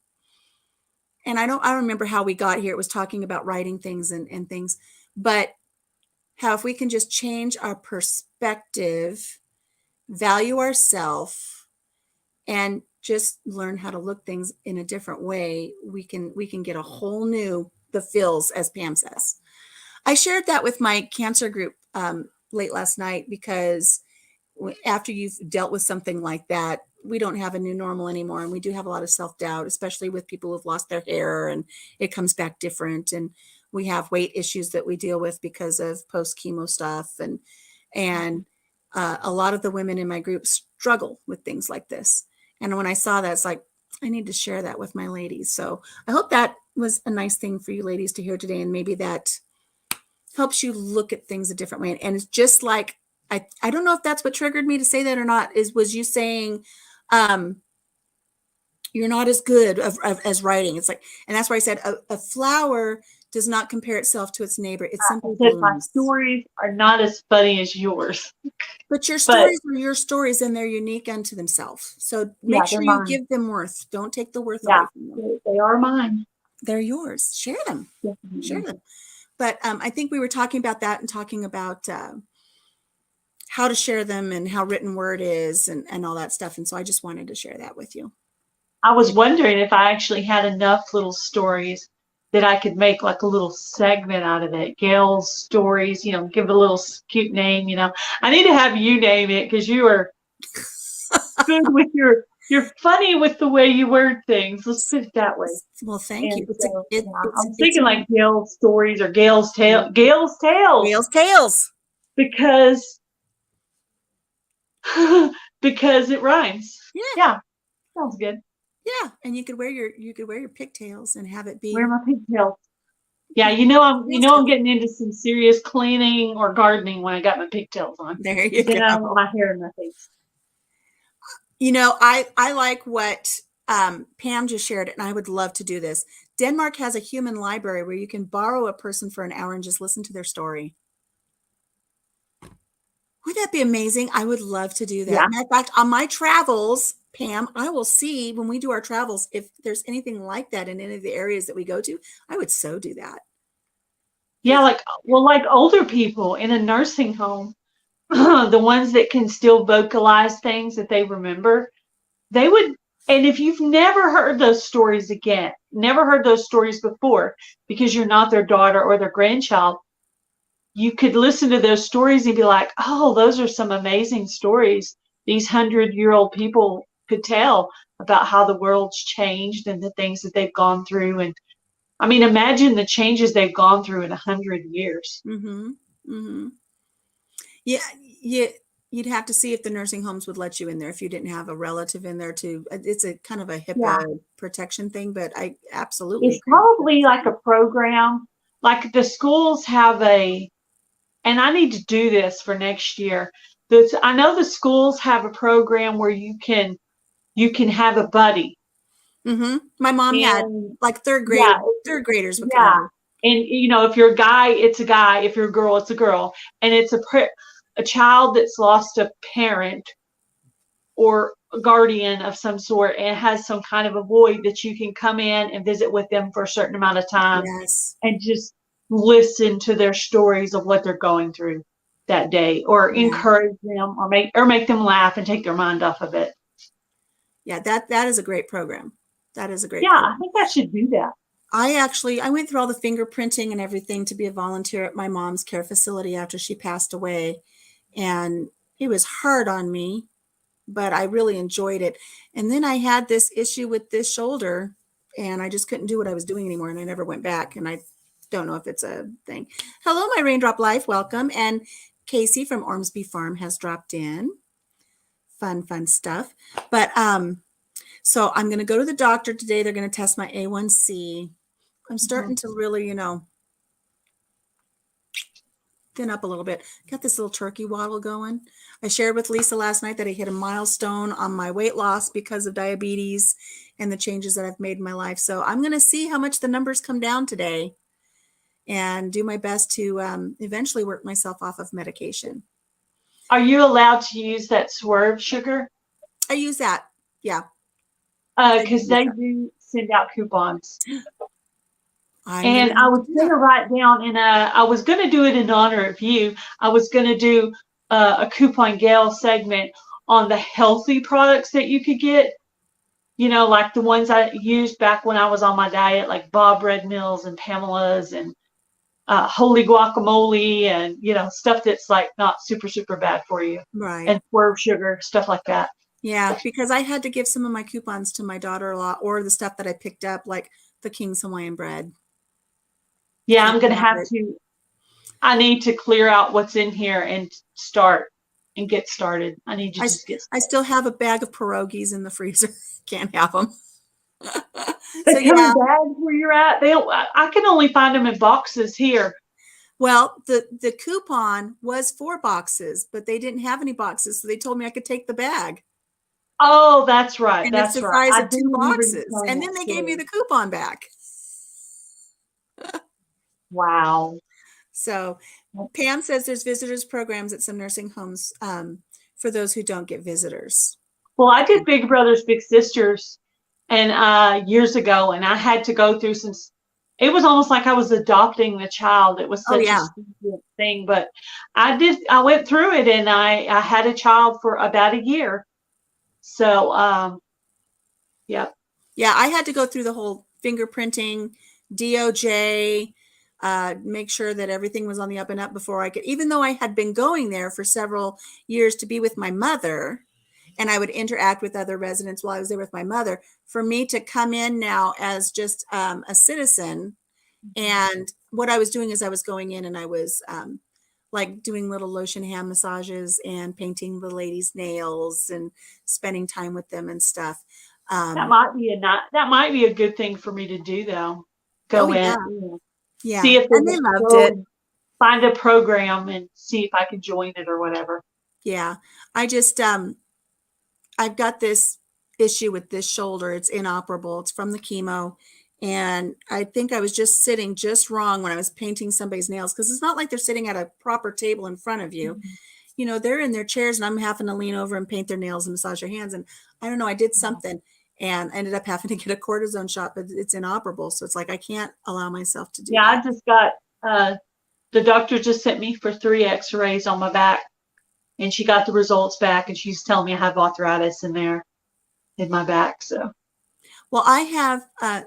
And I don't remember how we got here. It was talking about writing things and things, but how if we can just change our perspective, value ourselves, and just learn how to look things in a different way, we can get a whole new the feels, as Pam says. I shared that with my cancer group late last night because after you've dealt with something like that, we don't have a new normal anymore. And we do have a lot of self-doubt, especially with people who've lost their hair and it comes back different. And we have weight issues that we deal with because of post-chemo stuff. And a lot of the women in my group struggle with things like this. And when I saw that, it's like, I need to share that with my ladies. So I hope that was a nice thing for you ladies to hear today. And maybe that helps you look at things a different way. And it's just like, I don't know if that's what triggered me to say that or not, was you saying, um, you're not as good as writing. It's like, and that's why I said a flower does not compare itself to its neighbor. It I simply said my blooms. stories are not as funny as yours, But your but stories are your stories and they're unique unto themselves. So make yeah, they're sure you mine. give them worth. Don't take the worth Yeah, away from them. they are mine. They're yours. Share them. Share Definitely. them. But I think we were talking about that and talking about how to share them and how written word is and all that stuff. And so I just wanted to share that with you. I was wondering if I actually had enough little stories that I could make like a little segment out of it. Gail's stories, give it a little cute name, I need to have you name it because you are good with you're funny with the way you word things. Let's put it that way. Well, thank you. And so, yeah, I was It's thinking a like Gail's stories or Gail's tales, Whale's tails. because because it rhymes. Yeah, Yeah, sounds good. yeah. And you could wear your pigtails and have it Where are be my pigtails? Yeah, your you whale's know I'm tail. getting into some serious cleaning or gardening when I got my pigtails on. There you Because then I don't want go. my hair in my face. I like what Pam just shared, and I would love to do this. Denmark has a human library where you can borrow a person for an hour and just listen to their story. Would that be amazing? I would love to do that. Yeah. Matter of fact, on my travels, Pam, I will see when we do our travels if there's anything like that in any of the areas that we go to. I would so do that. Yeah, like older people in a nursing home, the ones that can still vocalize things that they remember, they would, and if you've never heard those stories again, never heard those stories before, because you're not their daughter or their grandchild, you could listen to those stories and be like, oh, those are some amazing stories these 100-year-old people could tell about how the world's changed and the things that they've gone through. And I mean, imagine the changes they've gone through in 100 years. Mm-hmm. Mm-hmm. Yeah, yeah. You'd have to see if the nursing homes would let you in there if you didn't have a relative in there too. It's a kind of a Yeah. HIPAA protection thing, but I absolutely It's agree. probably like a program, like the schools have and I need to do this for next year. I know the schools have a program where you can have a buddy. My mom had And like third yeah, graders would come yeah. over. And if you're a guy, it's a guy. If you're a girl, it's a girl. And it's a child that's lost a parent or a guardian of some sort and has some kind of a void that you can come in and visit with them for a certain amount of time Yes. and just listen to their stories of what they're going through that day, or Yeah. encourage them, or make them laugh and take their mind off of it. Yeah, that is a great program. That is a great Yeah, program. I think I should do that. I went through all the fingerprinting and everything to be a volunteer at my mom's care facility after she passed away. And it was hard on me, but I really enjoyed it. And then I had this issue with this shoulder and I just couldn't do what I was doing anymore. And I never went back. And I don't know if it's a thing. Hello, my Raindrop Life. Welcome. And Casey from Ormsby Farm has dropped in. Fun stuff. But so I'm going to go to the doctor today. They're going to test my A1C. I'm starting to really, thin up a little bit. Got this little turkey waddle going. I shared with Lisa last night that I hit a milestone on my weight loss because of diabetes and the changes that I've made in my life. So I'm going to see how much the numbers come down today and do my best to eventually work myself off of medication. Are you allowed to use that swerve sugar? I use that. Yeah. Because they do send out coupons. And I was going to write down, and I was going to do it in honor of you. I was going to do a Coupon Gale segment on the healthy products that you could get. Like the ones I used back when I was on my diet, like Bob Red Mills and Pamela's and Holy Guacamole and, stuff that's like not super, super bad for you. Right. And swerve sugar, stuff like that. Yeah, because I had to give some of my coupons to my daughter-in-law or the stuff that I picked up, like the King's Hawaiian bread. Yeah, I'm going to have to. I need to clear out what's in here and get started. I need to just get started. I still have a bag of pierogies in the freezer. Can't have them. They come in bags where you're at. I can only find them in boxes here. Well, the coupon was 4 boxes, but they didn't have any boxes, so they told me I could take the bag. Oh, that's right. And that's it's the right. size of 2 boxes. And then they gave me the coupon back. Wow. So Pam says there's visitors programs at some nursing homes for those who don't get visitors. Well, I did Big Brothers Big Sisters and years ago, and I had to go through it was almost like I was adopting the child. It was such a stupid thing, but I went through it, and I had a child for about a year. So, yep. Yeah, I had to go through the whole fingerprinting, DOJ, make sure that everything was on the up and up before I could, even though I had been going there for several years to be with my mother, and I would interact with other residents while I was there with my mother, for me to come in now as just a citizen. And what I was doing is I was going in and I was like doing little lotion hand massages and painting the ladies' nails and spending time with them and stuff. That might be a good thing for me to do, though. Go in, see if and they loved it. Find a program and see if I can join it or whatever. Yeah, I just I've got this issue with this shoulder. It's inoperable. It's from the chemo. And I think I was just sitting just wrong when I was painting somebody's nails, because it's not like they're sitting at a proper table in front of you. Mm-hmm. They're in their chairs and I'm having to lean over and paint their nails and massage their hands. And I don't know, I did something and I ended up having to get a cortisone shot, but it's inoperable. So it's like, I can't allow myself to do that. I just got, the doctor just sent me for 3 x-rays on my back, and she got the results back, and she's telling me I have arthritis in my back. So. Well, I have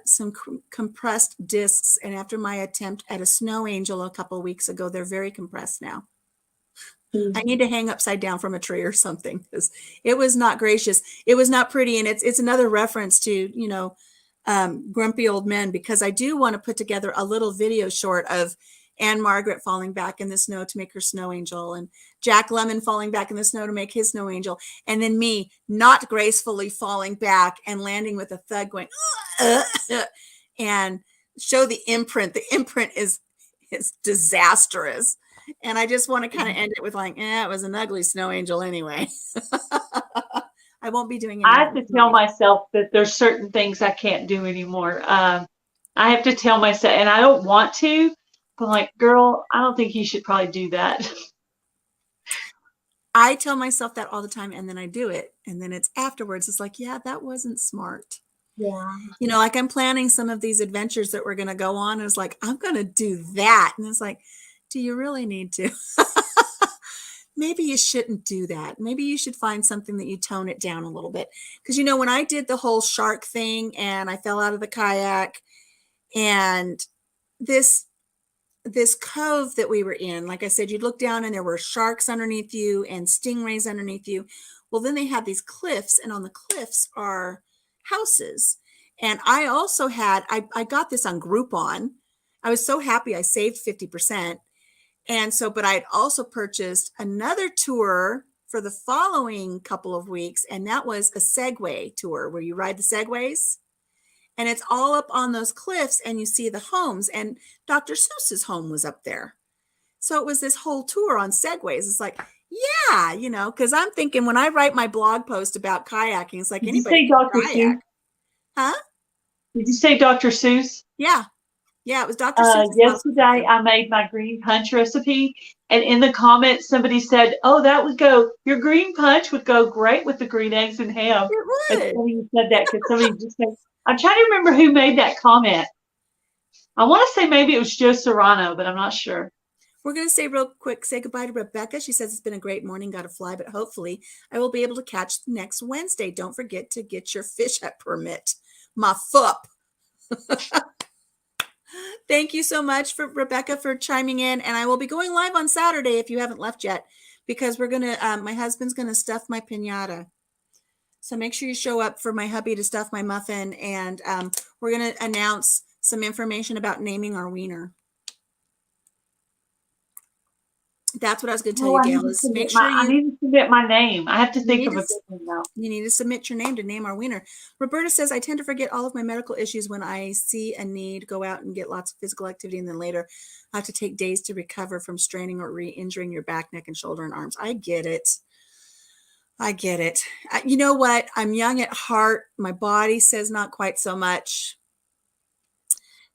some compressed discs, and after my attempt at a snow angel a couple of weeks ago, they're very compressed now. Mm-hmm. I need to hang upside down from a tree or something, because it was not gracious. It was not pretty, and it's another reference to grumpy old men, because I do want to put together a little video short of Anne Margaret falling back in the snow to make her snow angel, and Jack Lemmon falling back in the snow to make his snow angel, and then me not gracefully falling back and landing with a thud going, and show the imprint. The imprint is disastrous. And I just want to kind of end it with like, it was an ugly snow angel anyway. I won't be doing any I of have to those tell movies. myself that there's certain things I can't do anymore. I have to tell myself, and I don't want to, but like, girl, I don't think you should probably do that. I tell myself that all the time, and then I do it. And then it's afterwards, it's like, yeah, that wasn't smart. Yeah. Like I'm planning some of these adventures that we're going to go on. And it's like, I'm going to do that. And it's like, do you really need to? Maybe you shouldn't do that. Maybe you should find something that you tone it down a little bit. Because, when I did the whole shark thing and I fell out of the kayak and this cove that we were in, like I said, you'd look down and there were sharks underneath you and stingrays underneath you. Well, then they had these cliffs, and on the cliffs are houses. And I also had, I got this on Groupon. I was so happy I saved 50%. And so, but I'd also purchased another tour for the following couple of weeks. And that was a Segway tour where you ride the Segways. And it's all up on those cliffs and you see the homes. And Dr. Seuss's home was up there. So it was this whole tour on Segways. It's like, yeah, because I'm thinking when I write my blog post about kayaking, it's like Did you anybody say can Dr. kayak. Seuss? Huh? Did you say Dr. Seuss? Yeah. Yeah, it was Dr. Seuss's house. Yesterday, I made my green punch recipe, and in the comments, somebody said, "Oh, your green punch would go great with the green eggs and ham." It It's would. funny you said that because somebody just said, I'm trying to remember who made that comment. I want to say maybe it was Joe Serrano, but I'm not sure. We're going to say real quick, say goodbye to Rebecca. She says it's been a great morning, got to fly, but hopefully I will be able to catch next Wednesday. Don't forget to get your fish hut permit. My foot. Thank you so much for Rebecca for chiming in. And I will be going live on Saturday if you haven't left yet, because we're going to, my husband's going to stuff my piñata. So make sure you show up for my hubby to stuff my muffin. And we're going to announce some information about naming our wiener. That's what I was going to tell you, Gail, is make sure I need to submit my name. I have to think of a good one now. You need to submit your name to name our wiener. Roberta says, I tend to forget all of my medical issues when I see a need, go out and get lots of physical activity, and then later I have to take days to recover from straining or re-injuring your back, neck, and shoulder and arms. I get it. I get it. You know what? I'm young at heart. My body says not quite so much.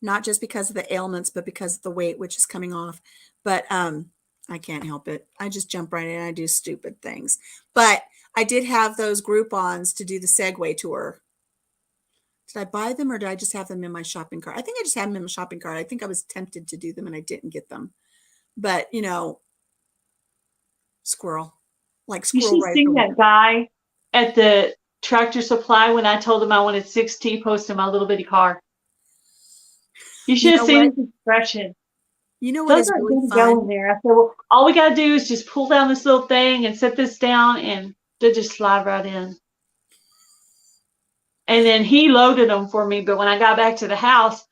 Not just because of the ailments, but because of the weight, which is coming off. But I can't help it. I just jump right in and I do stupid things. But I did have those Groupons to do the Segway Tour. Did I buy them or did I just have them in my shopping cart? I think I just had them in my shopping cart. I think I was tempted to do them and I didn't get them. But, squirrel. Like squirrel. You should see that guy at the Tractor Supply when I told him I wanted 6 T-posts in my little bitty car. You should have seen his expression. You know what is really fun? Go in there. I said, well, all we got to do is just pull down this little thing and set this down, and they'll just slide right in. And then he loaded them for me, but when I got back to the house,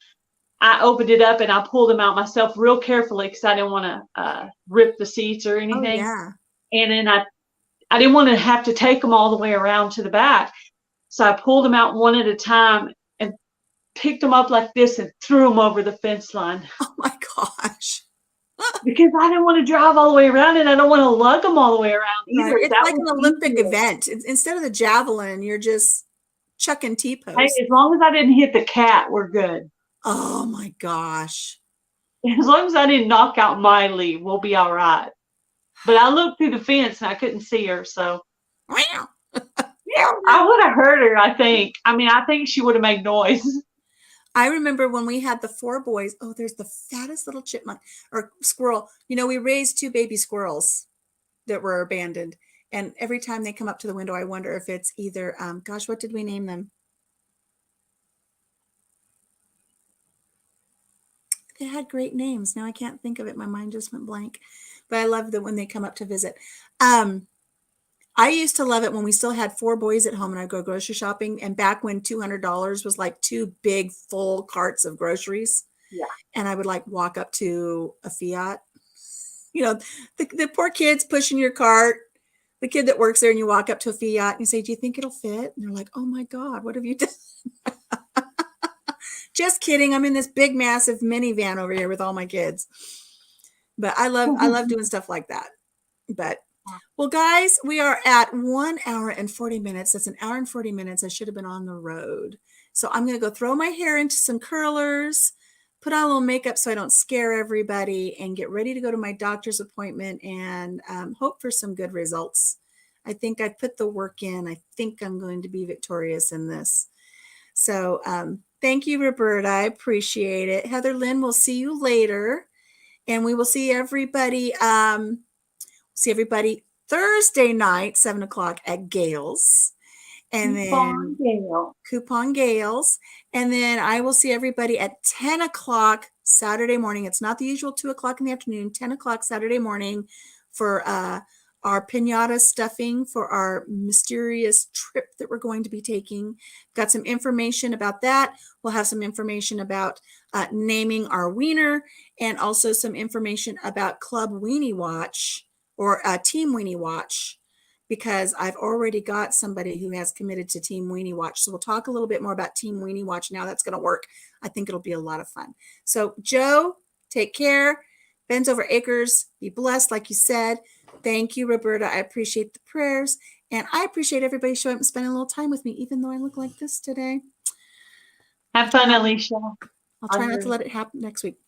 I opened it up and I pulled them out myself real carefully because I didn't want to rip the seats or anything. Oh, yeah. And then I didn't want to have to take them all the way around to the back. So I pulled them out one at a time and picked them up like this and threw them over the fence line. Oh my gosh. Because I didn't want to drive all the way around and I don't want to lug them all the way around either. Right. It's like an Olympic event. Instead of the javelin, you're just chucking T-posts. Hey, as long as I didn't hit the cat, we're good. Oh my gosh. As long as I didn't knock out Miley, we'll be all right. But I looked through the fence and I couldn't see her, so. I would have heard her, I think. I think she would have made noise. I remember when we had the 4 boys. Oh, there's the fattest little chipmunk or squirrel. We raised 2 baby squirrels that were abandoned. And every time they come up to the window, I wonder if it's either, gosh, what did we name them? They had great names. Now I can't think of it. My mind just went blank. But I love that when they come up to visit. I used to love it when we still had 4 boys at home and I'd go grocery shopping. And back when $200 was like 2 big full carts of groceries. Yeah. And I would walk up to a Fiat. The poor kids pushing your cart, the kid that works there, and you walk up to a Fiat and you say, do you think it'll fit? And they're like, oh my God, what have you done? Just kidding. I'm in this big, massive minivan over here with all my kids. But I love doing stuff like that. But well, guys, we are at 1 hour and 40 minutes. That's an hour and 40 minutes. I should have been on the road. So I'm going to go throw my hair into some curlers, put on a little makeup so I don't scare everybody, and get ready to go to my doctor's appointment and hope for some good results. I think I put the work in. I think I'm going to be victorious in this. So thank you, Roberta. I appreciate it. Heather Lynn, we'll see you later. And we will see everybody Thursday night, 7 o'clock at Gale's. And then Coupon Gale's. And then I will see everybody at 10 o'clock Saturday morning. It's not the usual 2 o'clock in the afternoon, 10 o'clock Saturday morning for our pinata stuffing for our mysterious trip that we're going to be taking. Got some information about that. We'll have some information about naming our wiener, and also some information about Club Weenie Watch or Team Weenie Watch, because I've already got somebody who has committed to Team Weenie Watch. So we'll talk a little bit more about Team Weenie Watch now. That's going to work. I think it'll be a lot of fun. So Joe, take care. Bends over acres. Be blessed, like you said. Thank you, Roberta. I appreciate the prayers. And I appreciate everybody showing up and spending a little time with me, even though I look like this today. Have fun, Alicia. I'll try not to let it happen next week.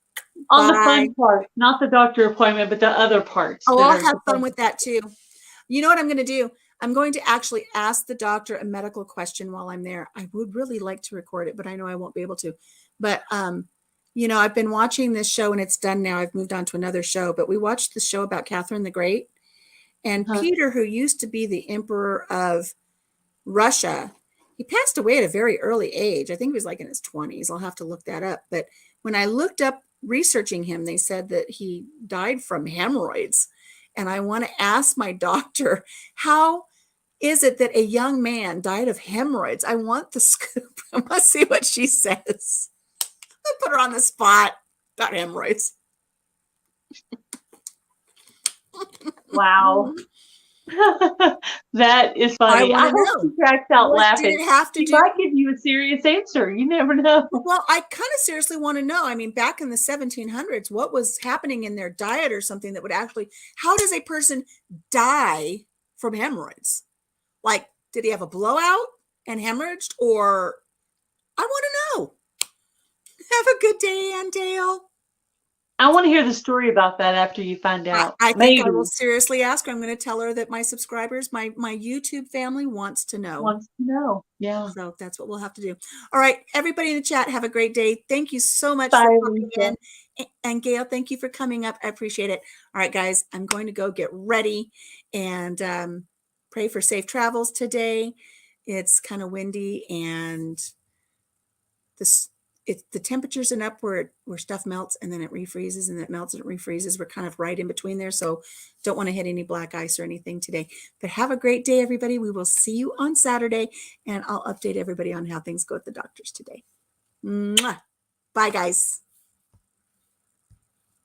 On the fun part, not the doctor appointment, but the other parts. Oh, I'll have fun with that too. You know what I'm going to do? I'm going to actually ask the doctor a medical question while I'm there. I would really like to record it, but I know I won't be able to. But, you know, I've been watching this show and it's done now. I've moved on to another show, but we watched the show about Catherine the Great. And Peter, who used to be the emperor of Russia, he passed away at a very early age. I think he was like in his 20s. I'll have to look that up. But when I looked up researching him, they said that he died from hemorrhoids. And I want to ask my doctor, how is it that a young man died of hemorrhoids? I want the scoop. I want to see what she says. I put her on the spot about hemorrhoids. Wow. That is funny. I hope she cracks out laughing. She might give you a serious answer. You never know. Well, I kind of seriously want to know. I mean, back in the 1700s, what was happening in their diet or something that would actually, how does a person die from hemorrhoids? Like, did he have a blowout and hemorrhaged? Or I want to know. Have a good day, Ann Dale. I want to hear the story about that after you find out. I think I will seriously ask her. I'm going to tell her that my subscribers, my YouTube family wants to know. Wants to know. Yeah. So that's what we'll have to do. All right. Everybody in the chat, have a great day. Thank you so much for coming in. And Gail, thank you for coming up. I appreciate it. All right, guys, I'm going to go get ready and pray for safe travels today. It's kind of windy and the temperature's an upward where stuff melts and then it refreezes and it melts and it refreezes. We're kind of right in between there. So don't want to hit any black ice or anything today, but have a great day, everybody. We will see you on Saturday and I'll update everybody on how things go at the doctor's today. Mwah. Bye, guys.